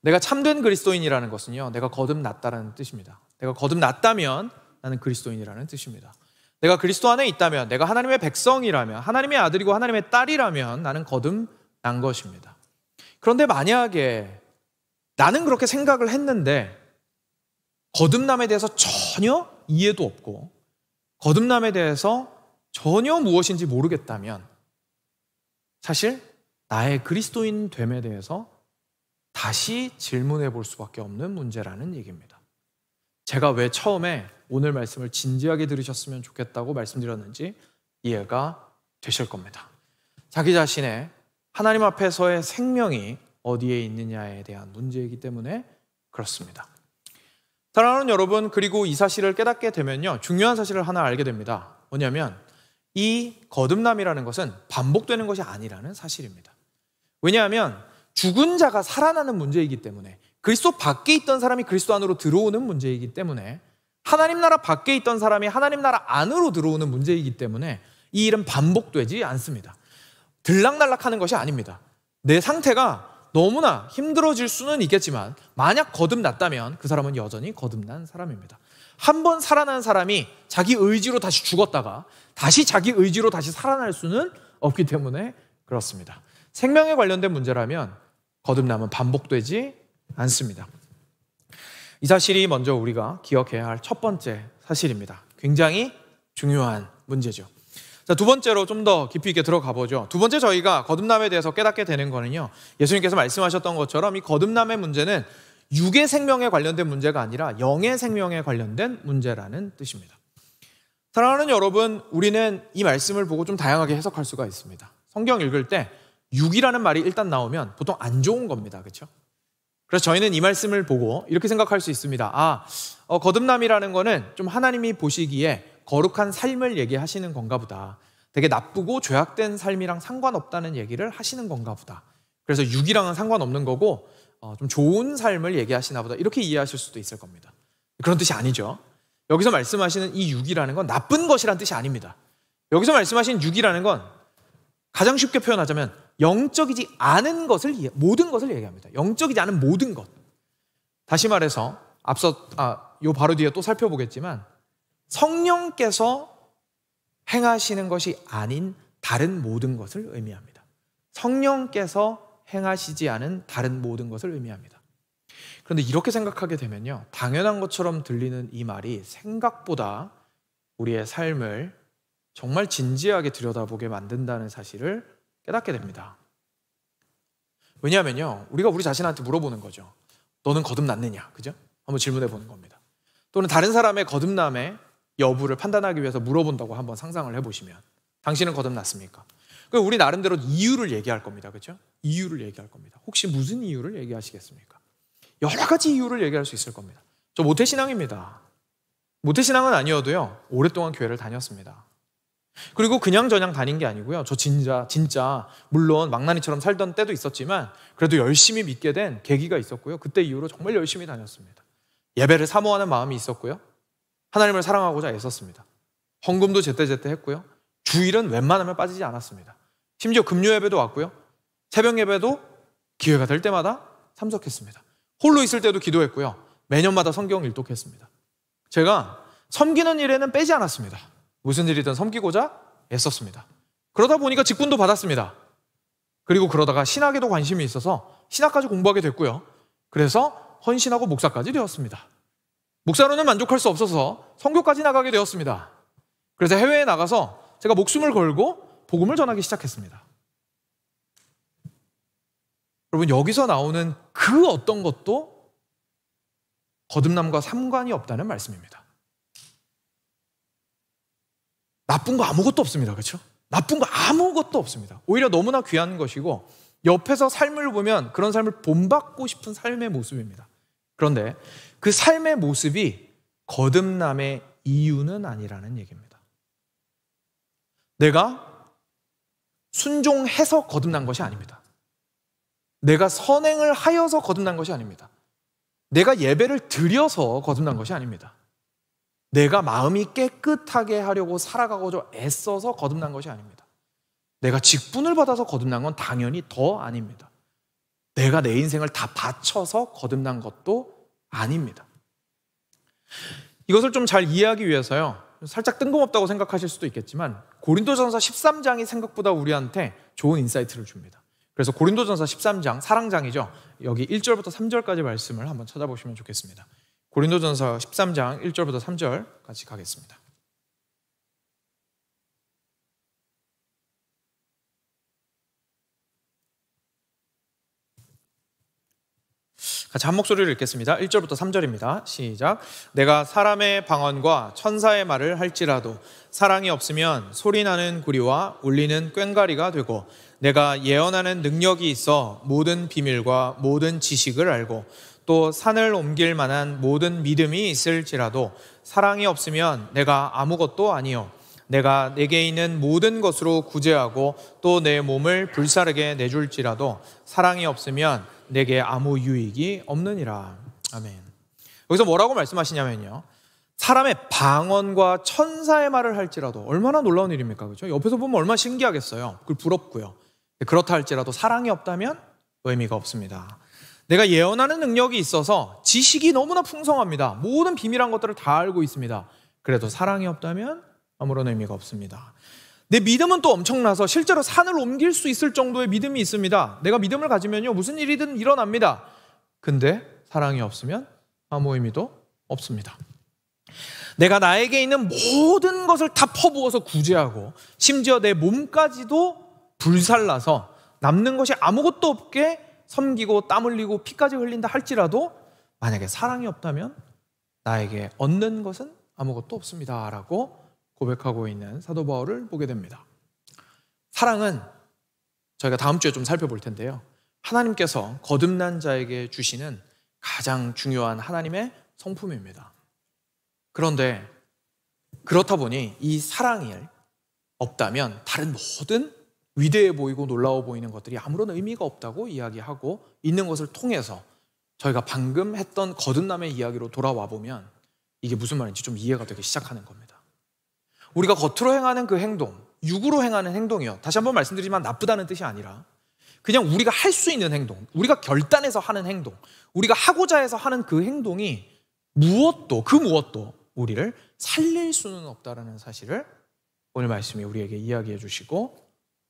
내가 참된 그리스도인이라는 것은요, 내가 거듭났다라는 뜻입니다. 내가 거듭났다면 나는 그리스도인이라는 뜻입니다. 내가 그리스도 안에 있다면, 내가 하나님의 백성이라면, 하나님의 아들이고 하나님의 딸이라면 나는 거듭난 것입니다. 그런데 만약에 나는 그렇게 생각을 했는데 거듭남에 대해서 전혀 이해도 없고 거듭남에 대해서 전혀 무엇인지 모르겠다면 사실 나의 그리스도인 됨에 대해서 다시 질문해 볼 수밖에 없는 문제라는 얘기입니다. 제가 왜 처음에 오늘 말씀을 진지하게 들으셨으면 좋겠다고 말씀드렸는지 이해가 되실 겁니다. 자기 자신의 하나님 앞에서의 생명이 어디에 있느냐에 대한 문제이기 때문에 그렇습니다. 사랑하는 여러분, 그리고 이 사실을 깨닫게 되면요, 중요한 사실을 하나 알게 됩니다. 뭐냐면 이 거듭남이라는 것은 반복되는 것이 아니라는 사실입니다. 왜냐하면 죽은 자가 살아나는 문제이기 때문에, 그리스도 밖에 있던 사람이 그리스도 안으로 들어오는 문제이기 때문에, 하나님 나라 밖에 있던 사람이 하나님 나라 안으로 들어오는 문제이기 때문에 이 일은 반복되지 않습니다. 들락날락하는 것이 아닙니다. 내 상태가 너무나 힘들어질 수는 있겠지만 만약 거듭났다면 그 사람은 여전히 거듭난 사람입니다. 한 번 살아난 사람이 자기 의지로 다시 죽었다가 다시 자기 의지로 다시 살아날 수는 없기 때문에 그렇습니다. 생명에 관련된 문제라면 거듭남은 반복되지 않습니다. 이 사실이 먼저 우리가 기억해야 할 첫 번째 사실입니다. 굉장히 중요한 문제죠. 자, 두 번째로 좀 더 깊이 있게 들어가 보죠. 두 번째 저희가 거듭남에 대해서 깨닫게 되는 거는요, 예수님께서 말씀하셨던 것처럼 이 거듭남의 문제는 육의 생명에 관련된 문제가 아니라 영의 생명에 관련된 문제라는 뜻입니다. 사랑하는 여러분, 우리는 이 말씀을 보고 좀 다양하게 해석할 수가 있습니다. 성경 읽을 때 육이라는 말이 일단 나오면 보통 안 좋은 겁니다. 그렇죠? 그래서 저희는 이 말씀을 보고 이렇게 생각할 수 있습니다. 거듭남이라는 거는 좀 하나님이 보시기에 거룩한 삶을 얘기하시는 건가 보다. 되게 나쁘고 죄악된 삶이랑 상관없다는 얘기를 하시는 건가 보다. 그래서 육이랑은 상관없는 거고 좀 좋은 삶을 얘기하시나 보다. 이렇게 이해하실 수도 있을 겁니다. 그런 뜻이 아니죠. 여기서 말씀하시는 이 육이라는 건 나쁜 것이란 뜻이 아닙니다. 여기서 말씀하신 육이라는 건 가장 쉽게 표현하자면 영적이지 않은 것을, 모든 것을 얘기합니다. 영적이지 않은 모든 것. 다시 말해서 앞서 요 바로 뒤에 또 살펴보겠지만 성령께서 행하시는 것이 아닌 다른 모든 것을 의미합니다. 성령께서 행하시지 않은 다른 모든 것을 의미합니다. 그런데 이렇게 생각하게 되면요, 당연한 것처럼 들리는 이 말이 생각보다 우리의 삶을 정말 진지하게 들여다보게 만든다는 사실을 깨닫게 됩니다. 왜냐하면요, 우리가 우리 자신한테 물어보는 거죠. 너는 거듭났느냐? 그죠? 한번 질문해 보는 겁니다. 또는 다른 사람의 거듭남의 여부를 판단하기 위해서 물어본다고 한번 상상을 해보시면, 당신은 거듭났습니까? 그럼 우리 나름대로 이유를 얘기할 겁니다. 그렇죠? 이유를 얘기할 겁니다. 혹시 무슨 이유를 얘기하시겠습니까? 여러 가지 이유를 얘기할 수 있을 겁니다. 저 모태신앙입니다. 모태신앙은 아니어도요, 오랫동안 교회를 다녔습니다. 그리고 그냥저냥 다닌 게 아니고요, 저 진짜 물론 망나니처럼 살던 때도 있었지만 그래도 열심히 믿게 된 계기가 있었고요, 그때 이후로 정말 열심히 다녔습니다. 예배를 사모하는 마음이 있었고요, 하나님을 사랑하고자 애썼습니다. 헌금도 제때제때 했고요, 주일은 웬만하면 빠지지 않았습니다. 심지어 금요 예배도 왔고요, 새벽 예배도 기회가 될 때마다 참석했습니다. 홀로 있을 때도 기도했고요, 매년마다 성경 일독했습니다. 제가 섬기는 일에는 빼지 않았습니다. 무슨 일이든 섬기고자 애썼습니다. 그러다 보니까 직분도 받았습니다. 그리고 그러다가 신학에도 관심이 있어서 신학까지 공부하게 됐고요, 그래서 헌신하고 목사까지 되었습니다. 목사로는 만족할 수 없어서 선교까지 나가게 되었습니다. 그래서 해외에 나가서 제가 목숨을 걸고 복음을 전하기 시작했습니다. 여러분, 여기서 나오는 그 어떤 것도 거듭남과 상관이 없다는 말씀입니다. 나쁜 거 아무것도 없습니다. 그렇죠? 나쁜 거 아무것도 없습니다. 오히려 너무나 귀한 것이고 옆에서 삶을 보면 그런 삶을 본받고 싶은 삶의 모습입니다. 그런데 그 삶의 모습이 거듭남의 이유는 아니라는 얘기입니다. 내가 순종해서 거듭난 것이 아닙니다. 내가 선행을 하여서 거듭난 것이 아닙니다. 내가 예배를 드려서 거듭난 것이 아닙니다. 내가 마음이 깨끗하게 하려고 살아가고자 애써서 거듭난 것이 아닙니다. 내가 직분을 받아서 거듭난 건 당연히 더 아닙니다. 내가 내 인생을 다 바쳐서 거듭난 것도 아닙니다. 이것을 좀 잘 이해하기 위해서요, 살짝 뜬금없다고 생각하실 수도 있겠지만 고린도전서 13장이 생각보다 우리한테 좋은 인사이트를 줍니다. 그래서 고린도전서 13장, 사랑장이죠. 여기 1절부터 3절까지 말씀을 한번 찾아보시면 좋겠습니다. 고린도전서 13장 1절부터 3절 같이 가겠습니다. 같이 한 목소리를 읽겠습니다. 1절부터 3절입니다. 시작. 내가 사람의 방언과 천사의 말을 할지라도 사랑이 없으면 소리나는 구리와 울리는 꽹과리가 되고, 내가 예언하는 능력이 있어 모든 비밀과 모든 지식을 알고 또 산을 옮길 만한 모든 믿음이 있을지라도 사랑이 없으면 내가 아무것도 아니요 내가 내게 있는 모든 것으로 구제하고 또 내 몸을 불사르게 내줄지라도 사랑이 없으면 내게 아무 유익이 없느니라. 아멘. 여기서 뭐라고 말씀하시냐면요, 사람의 방언과 천사의 말을 할지라도 얼마나 놀라운 일입니까? 그렇죠? 옆에서 보면 얼마나 신기하겠어요. 그걸 부럽고요. 그렇다 할지라도 사랑이 없다면 의미가 없습니다. 내가 예언하는 능력이 있어서 지식이 너무나 풍성합니다. 모든 비밀한 것들을 다 알고 있습니다. 그래도 사랑이 없다면 아무런 의미가 없습니다. 내 믿음은 또 엄청나서 실제로 산을 옮길 수 있을 정도의 믿음이 있습니다. 내가 믿음을 가지면요, 무슨 일이든 일어납니다. 근데 사랑이 없으면 아무 의미도 없습니다. 내가 나에게 있는 모든 것을 다 퍼부어서 구제하고 심지어 내 몸까지도 불살라서 남는 것이 아무것도 없게 섬기고 땀 흘리고 피까지 흘린다 할지라도 만약에 사랑이 없다면 나에게 얻는 것은 아무것도 없습니다 라고 고백하고 있는 사도 바울을 보게 됩니다. 사랑은 저희가 다음 주에 좀 살펴볼 텐데요, 하나님께서 거듭난 자에게 주시는 가장 중요한 하나님의 성품입니다. 그런데 그렇다 보니 이 사랑이 없다면 다른 모든 위대해 보이고 놀라워 보이는 것들이 아무런 의미가 없다고 이야기하고 있는 것을 통해서 저희가 방금 했던 거듭남의 이야기로 돌아와 보면 이게 무슨 말인지 좀 이해가 되기 시작하는 겁니다. 우리가 겉으로 행하는 그 행동, 육으로 행하는 행동이요, 다시 한번 말씀드리지만 나쁘다는 뜻이 아니라 그냥 우리가 할 수 있는 행동, 우리가 결단해서 하는 행동, 우리가 하고자 해서 하는 그 행동이 그 무엇도 우리를 살릴 수는 없다는 사실을 오늘 말씀이 우리에게 이야기해 주시고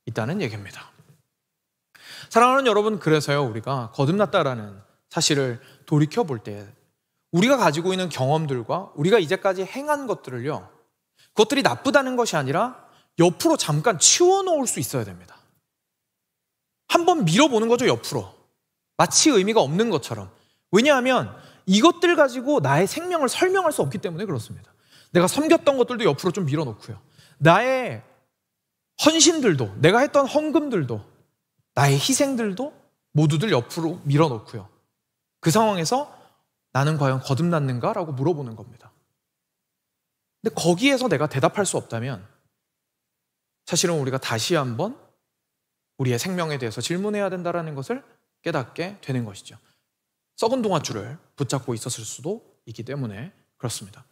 있다는 얘기입니다. 사랑하는 여러분, 그래서요, 우리가 거듭났다라는 사실을 돌이켜볼 때 우리가 가지고 있는 경험들과 우리가 이제까지 행한 것들을요, 그것들이 나쁘다는 것이 아니라 옆으로 잠깐 치워놓을 수 있어야 됩니다. 한번 밀어보는 거죠, 옆으로. 마치 의미가 없는 것처럼. 왜냐하면 이것들 가지고 나의 생명을 설명할 수 없기 때문에 그렇습니다. 내가 섬겼던 것들도 옆으로 좀 밀어놓고요, 나의 헌신들도, 내가 했던 헌금들도, 나의 희생들도 모두들 옆으로 밀어놓고요, 그 상황에서 나는 과연 거듭났는가? 라고 물어보는 겁니다. 근데 거기에서 내가 대답할 수 없다면 사실은 우리가 다시 한번 우리의 생명에 대해서 질문해야 된다는 것을 깨닫게 되는 것이죠. 썩은 동아줄을 붙잡고 있었을 수도 있기 때문에 그렇습니다.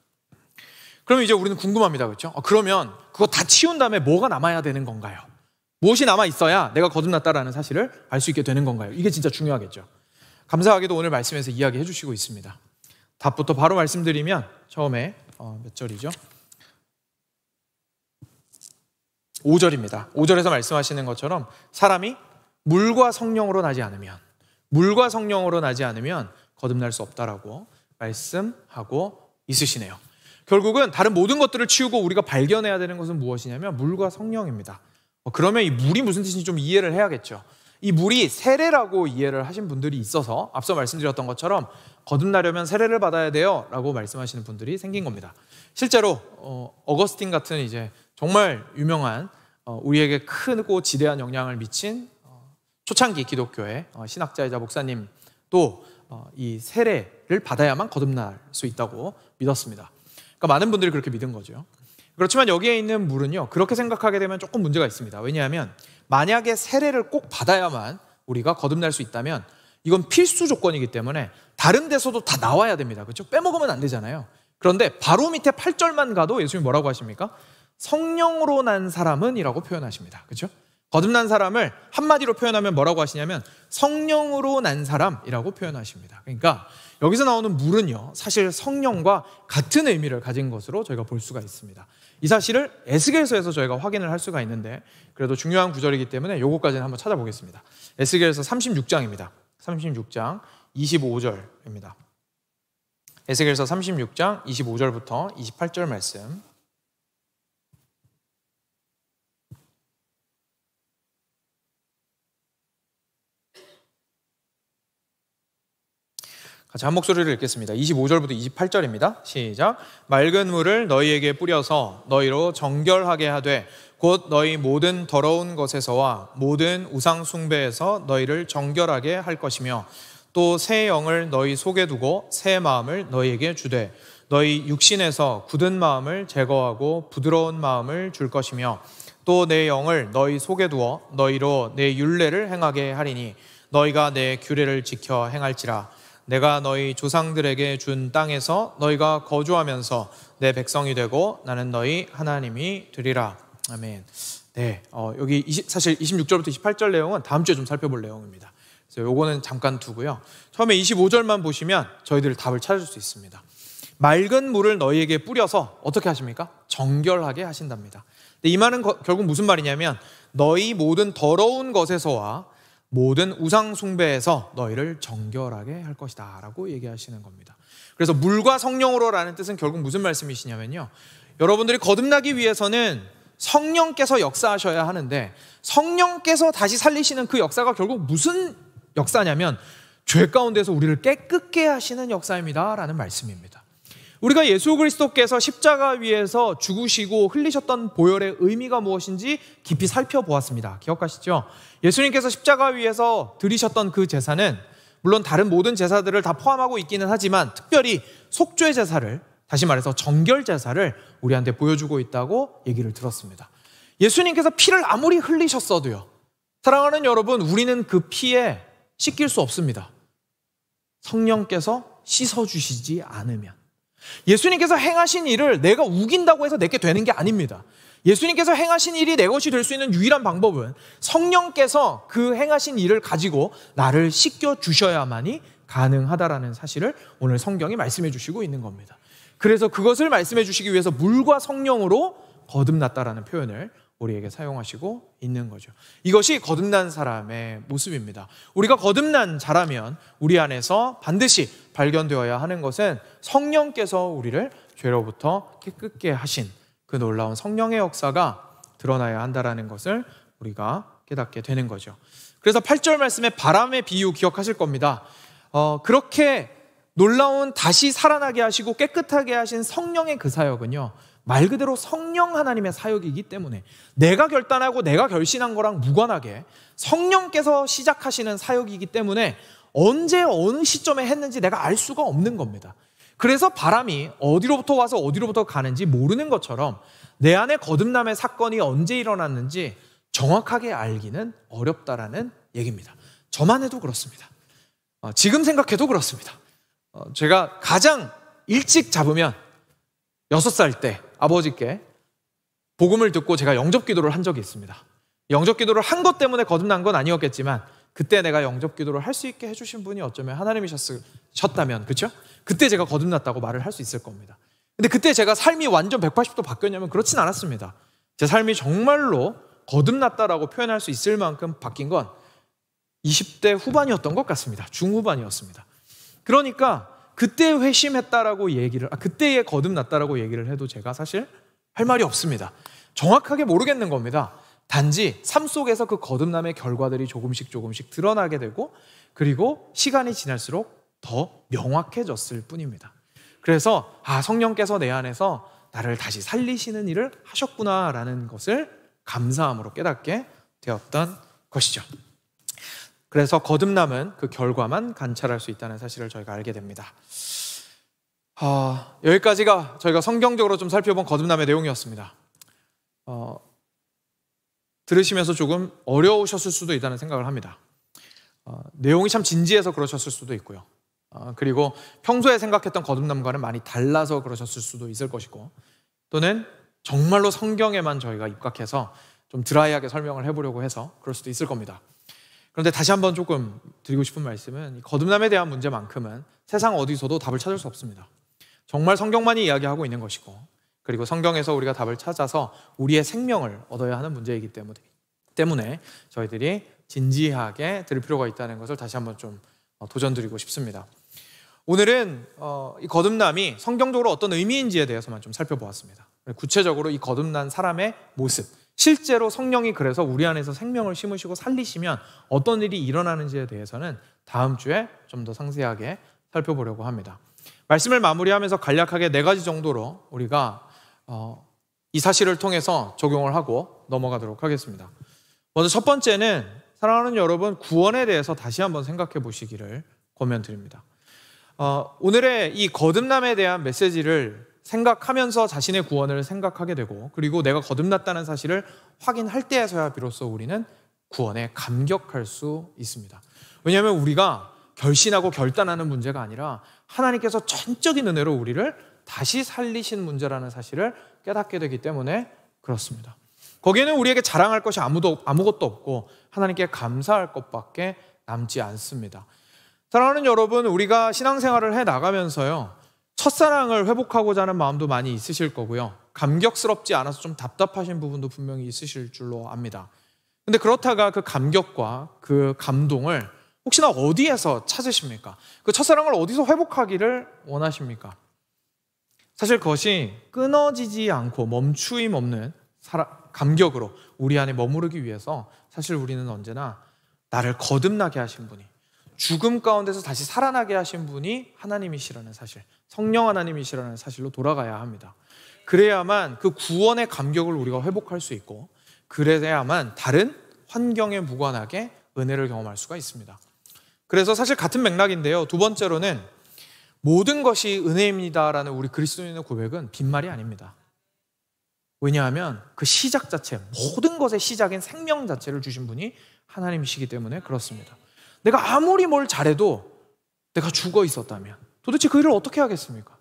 그러면 이제 우리는 궁금합니다, 그렇죠? 그러면 그거 다 치운 다음에 뭐가 남아야 되는 건가요? 무엇이 남아 있어야 내가 거듭났다라는 사실을 알 수 있게 되는 건가요? 이게 진짜 중요하겠죠. 감사하게도 오늘 말씀에서 이야기해 주시고 있습니다. 답부터 바로 말씀드리면 처음에 몇 절이죠? 5절입니다. 5절에서 말씀하시는 것처럼 사람이 물과 성령으로 나지 않으면 거듭날 수 없다라고 말씀하고 있으시네요. 결국은 다른 모든 것들을 치우고 우리가 발견해야 되는 것은 무엇이냐면 물과 성령입니다. 그러면 이 물이 무슨 뜻인지 좀 이해를 해야겠죠. 이 물이 세례라고 이해를 하신 분들이 있어서 앞서 말씀드렸던 것처럼 거듭나려면 세례를 받아야 돼요 라고 말씀하시는 분들이 생긴 겁니다. 실제로 어거스틴 같은 이제 정말 유명한 우리에게 크고 지대한 영향을 미친 초창기 기독교의 신학자이자 목사님도 이 세례를 받아야만 거듭날 수 있다고 믿었습니다. 그러니까 많은 분들이 그렇게 믿은 거죠. 그렇지만 여기에 있는 물은요, 그렇게 생각하게 되면 조금 문제가 있습니다. 왜냐하면 만약에 세례를 꼭 받아야만 우리가 거듭날 수 있다면 이건 필수 조건이기 때문에 다른 데서도 다 나와야 됩니다. 그렇죠? 빼먹으면 안 되잖아요. 그런데 바로 밑에 8절만 가도 예수님이 뭐라고 하십니까? 성령으로 난 사람은 이라고 표현하십니다. 그렇죠? 거듭난 사람을 한마디로 표현하면 뭐라고 하시냐면 성령으로 난 사람이라고 표현하십니다. 그러니까 여기서 나오는 물은요, 사실 성령과 같은 의미를 가진 것으로 저희가 볼 수가 있습니다. 이 사실을 에스겔서에서 저희가 확인을 할 수가 있는데 그래도 중요한 구절이기 때문에 요거까지는 한번 찾아보겠습니다. 에스겔서 36장입니다. 36장 25절입니다. 에스겔서 36장 25절부터 28절 말씀. 같이 한 목소리를 읽겠습니다. 25절부터 28절입니다. 시작. 맑은 물을 너희에게 뿌려서 너희로 정결하게 하되 곧 너희 모든 더러운 것에서와 모든 우상 숭배에서 너희를 정결하게 할 것이며 또 새 영을 너희 속에 두고 새 마음을 너희에게 주되 너희 육신에서 굳은 마음을 제거하고 부드러운 마음을 줄 것이며 또 내 영을 너희 속에 두어 너희로 내 율례를 행하게 하리니 너희가 내 규례를 지켜 행할지라. 내가 너희 조상들에게 준 땅에서 너희가 거주하면서 내 백성이 되고 나는 너희 하나님이 되리라. 아멘. 네, 여기 사실 26절부터 28절 내용은 다음 주에 좀 살펴볼 내용입니다. 그래서 요거는 잠깐 두고요. 처음에 25절만 보시면 저희들 답을 찾을 수 있습니다. 맑은 물을 너희에게 뿌려서 어떻게 하십니까? 정결하게 하신답니다. 이 말은 결국 무슨 말이냐면 너희 모든 더러운 것에서와 모든 우상 숭배에서 너희를 정결하게 할 것이다 라고 얘기하시는 겁니다. 그래서 물과 성령으로라는 뜻은 결국 무슨 말씀이시냐면요, 여러분들이 거듭나기 위해서는 성령께서 역사하셔야 하는데 성령께서 다시 살리시는 그 역사가 결국 무슨 역사냐면 죄 가운데서 우리를 깨끗게 하시는 역사입니다 라는 말씀입니다. 우리가 예수 그리스도께서 십자가 위에서 죽으시고 흘리셨던 보혈의 의미가 무엇인지 깊이 살펴보았습니다. 기억하시죠? 예수님께서 십자가 위에서 드리셨던 그 제사는 물론 다른 모든 제사들을 다 포함하고 있기는 하지만 특별히 속죄 제사를, 다시 말해서 정결 제사를 우리한테 보여주고 있다고 얘기를 들었습니다. 예수님께서 피를 아무리 흘리셨어도요, 사랑하는 여러분, 우리는 그 피에 씻길 수 없습니다. 성령께서 씻어주시지 않으면. 예수님께서 행하신 일을 내가 우긴다고 해서 내게 되는 게 아닙니다. 예수님께서 행하신 일이 내 것이 될 수 있는 유일한 방법은 성령께서 그 행하신 일을 가지고 나를 씻겨주셔야만이 가능하다라는 사실을 오늘 성경이 말씀해 주시고 있는 겁니다. 그래서 그것을 말씀해 주시기 위해서 물과 성령으로 거듭났다라는 표현을 우리에게 사용하시고 있는 거죠. 이것이 거듭난 사람의 모습입니다. 우리가 거듭난 자라면 우리 안에서 반드시 발견되어야 하는 것은 성령께서 우리를 죄로부터 깨끗게 하신 그 놀라운 성령의 역사가 드러나야 한다는 것을 우리가 깨닫게 되는 거죠. 그래서 8절 말씀에 바람의 비유 기억하실 겁니다. 그렇게 놀라운 다시 살아나게 하시고 깨끗하게 하신 성령의 그 사역은요, 말 그대로 성령 하나님의 사역이기 때문에 내가 결단하고 내가 결심한 거랑 무관하게 성령께서 시작하시는 사역이기 때문에 언제 어느 시점에 했는지 내가 알 수가 없는 겁니다. 그래서 바람이 어디로부터 와서 어디로부터 가는지 모르는 것처럼 내 안에 거듭남의 사건이 언제 일어났는지 정확하게 알기는 어렵다라는 얘기입니다. 저만 해도 그렇습니다. 지금 생각해도 그렇습니다. 제가 가장 일찍 잡으면 6살 때 아버지께 복음을 듣고 제가 영접기도를 한 적이 있습니다. 영접기도를 한 것 때문에 거듭난 건 아니었겠지만 그때 내가 영접기도를 할 수 있게 해주신 분이 어쩌면 하나님이셨다면, 그렇죠? 그때 제가 거듭났다고 말을 할 수 있을 겁니다. 근데 그때 제가 삶이 완전 180도 바뀌었냐면 그렇진 않았습니다. 제 삶이 정말로 거듭났다라고 표현할 수 있을 만큼 바뀐 건 20대 후반이었던 것 같습니다. 중후반이었습니다. 그러니까 그때 회심했다라고 얘기를, 그때에 거듭났다라고 얘기를 해도 제가 사실 할 말이 없습니다. 정확하게 모르겠는 겁니다. 단지 삶 속에서 그 거듭남의 결과들이 조금씩 드러나게 되고 그리고 시간이 지날수록 더 명확해졌을 뿐입니다. 그래서 성령께서 내 안에서 나를 다시 살리시는 일을 하셨구나라는 것을 감사함으로 깨닫게 되었던 것이죠. 그래서 거듭남은 그 결과만 관찰할 수 있다는 사실을 저희가 알게 됩니다. 여기까지가 저희가 성경적으로 좀 살펴본 거듭남의 내용이었습니다. 들으시면서 조금 어려우셨을 수도 있다는 생각을 합니다. 내용이 참 진지해서 그러셨을 수도 있고요. 그리고 평소에 생각했던 거듭남과는 많이 달라서 그러셨을 수도 있을 것이고, 또는 정말로 성경에만 저희가 입각해서 좀 드라이하게 설명을 해보려고 해서 그럴 수도 있을 겁니다. 그런데 다시 한번 조금 드리고 싶은 말씀은, 거듭남에 대한 문제만큼은 세상 어디서도 답을 찾을 수 없습니다. 정말 성경만이 이야기하고 있는 것이고, 그리고 성경에서 우리가 답을 찾아서 우리의 생명을 얻어야 하는 문제이기 때문에 저희들이 진지하게 들을 필요가 있다는 것을 다시 한번 좀 도전드리고 싶습니다. 오늘은 이 거듭남이 성경적으로 어떤 의미인지에 대해서만 좀 살펴보았습니다. 구체적으로 이 거듭난 사람의 모습, 실제로 성령이 그래서 우리 안에서 생명을 심으시고 살리시면 어떤 일이 일어나는지에 대해서는 다음 주에 좀 더 상세하게 살펴보려고 합니다. 말씀을 마무리하면서 간략하게 4가지 정도로 우리가 이 사실을 통해서 적용을 하고 넘어가도록 하겠습니다. 먼저 첫 번째는, 사랑하는 여러분, 구원에 대해서 다시 한번 생각해 보시기를 권면드립니다. 오늘의 이 거듭남에 대한 메시지를 생각하면서 자신의 구원을 생각하게 되고, 그리고 내가 거듭났다는 사실을 확인할 때에서야 비로소 우리는 구원에 감격할 수 있습니다. 왜냐하면 우리가 결신하고 결단하는 문제가 아니라 하나님께서 전적인 은혜로 우리를 다시 살리신 문제라는 사실을 깨닫게 되기 때문에 그렇습니다. 거기에는 우리에게 자랑할 것이 아무것도 없고 하나님께 감사할 것밖에 남지 않습니다. 사랑하는 여러분, 우리가 신앙생활을 해나가면서요, 첫사랑을 회복하고자 하는 마음도 많이 있으실 거고요, 감격스럽지 않아서 좀 답답하신 부분도 분명히 있으실 줄로 압니다. 근데 그렇다가 그 감격과 그 감동을 혹시나 어디에서 찾으십니까? 그 첫사랑을 어디서 회복하기를 원하십니까? 사실 그것이 끊어지지 않고 멈추임 없는 감격으로 우리 안에 머무르기 위해서 사실 우리는 언제나 나를 거듭나게 하신 분이, 죽음 가운데서 다시 살아나게 하신 분이 하나님이시라는 사실, 성령 하나님이시라는 사실로 돌아가야 합니다. 그래야만 그 구원의 감격을 우리가 회복할 수 있고, 그래야만 다른 환경에 무관하게 은혜를 경험할 수가 있습니다. 그래서 사실 같은 맥락인데요, 두 번째로는 모든 것이 은혜입니다라는 우리 그리스도인의 고백은 빈말이 아닙니다. 왜냐하면 그 시작 자체, 모든 것의 시작인 생명 자체를 주신 분이 하나님이시기 때문에 그렇습니다. 내가 아무리 뭘 잘해도 내가 죽어 있었다면 도대체 그 일을 어떻게 하겠습니까?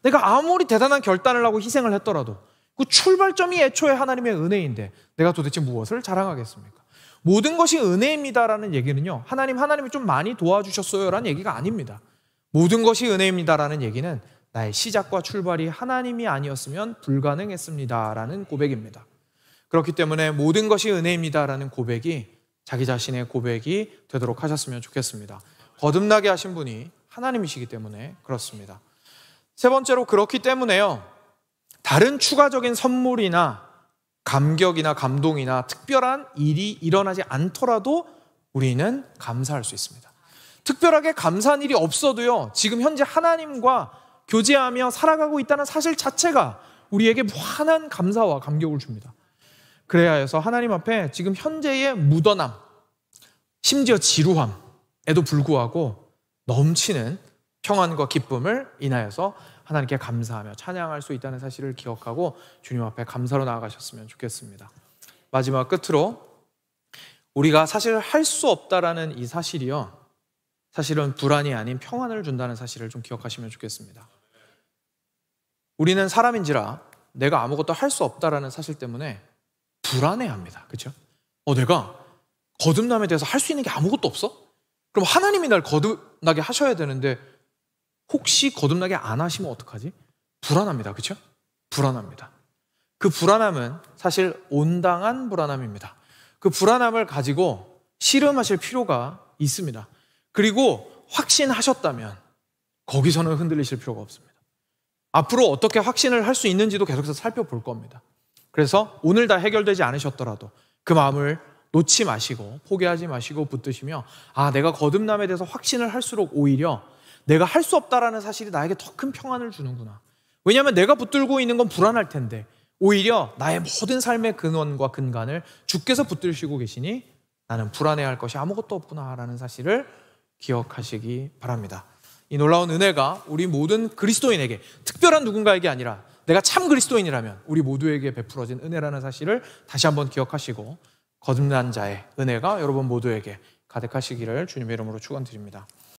내가 아무리 대단한 결단을 하고 희생을 했더라도 그 출발점이 애초에 하나님의 은혜인데 내가 도대체 무엇을 자랑하겠습니까? 모든 것이 은혜입니다라는 얘기는요, 하나님이 좀 많이 도와주셨어요 라는 얘기가 아닙니다. 모든 것이 은혜입니다라는 얘기는 나의 시작과 출발이 하나님이 아니었으면 불가능했습니다라는 고백입니다. 그렇기 때문에 모든 것이 은혜입니다라는 고백이 자기 자신의 고백이 되도록 하셨으면 좋겠습니다. 거듭나게 하신 분이 하나님이시기 때문에 그렇습니다. 세 번째로, 그렇기 때문에요, 다른 추가적인 선물이나 감격이나 감동이나 특별한 일이 일어나지 않더라도 우리는 감사할 수 있습니다. 특별하게 감사한 일이 없어도요, 지금 현재 하나님과 교제하며 살아가고 있다는 사실 자체가 우리에게 무한한 감사와 감격을 줍니다. 그래야 해서 하나님 앞에 지금 현재의 묻어남, 심지어 지루함에도 불구하고 넘치는 평안과 기쁨을 인하여서 하나님께 감사하며 찬양할 수 있다는 사실을 기억하고 주님 앞에 감사로 나아가셨으면 좋겠습니다. 마지막 끝으로, 우리가 사실 할 수 없다라는 이 사실이요, 사실은 불안이 아닌 평안을 준다는 사실을 좀 기억하시면 좋겠습니다. 우리는 사람인지라 내가 아무것도 할 수 없다라는 사실 때문에 불안해합니다. 그렇죠? 내가 거듭남에 대해서 할 수 있는 게 아무것도 없어? 그럼 하나님이 날 거듭나게 하셔야 되는데 혹시 거듭나게 안 하시면 어떡하지? 불안합니다. 그렇죠? 불안합니다. 그 불안함은 사실 온당한 불안함입니다. 그 불안함을 가지고 씨름하실 필요가 있습니다. 그리고 확신하셨다면 거기서는 흔들리실 필요가 없습니다. 앞으로 어떻게 확신을 할 수 있는지도 계속해서 살펴볼 겁니다. 그래서 오늘 다 해결되지 않으셨더라도 그 마음을 놓지 마시고 포기하지 마시고 붙드시며, 내가 거듭남에 대해서 확신을 할수록 오히려 내가 할 수 없다라는 사실이 나에게 더 큰 평안을 주는구나. 왜냐하면 내가 붙들고 있는 건 불안할 텐데 오히려 나의 모든 삶의 근원과 근간을 주께서 붙들시고 계시니 나는 불안해할 것이 아무것도 없구나라는 사실을 기억하시기 바랍니다. 이 놀라운 은혜가 우리 모든 그리스도인에게, 특별한 누군가에게 아니라 내가 참 그리스도인이라면 우리 모두에게 베풀어진 은혜라는 사실을 다시 한번 기억하시고, 거듭난 자의 은혜가 여러분 모두에게 가득하시기를 주님의 이름으로 축원드립니다.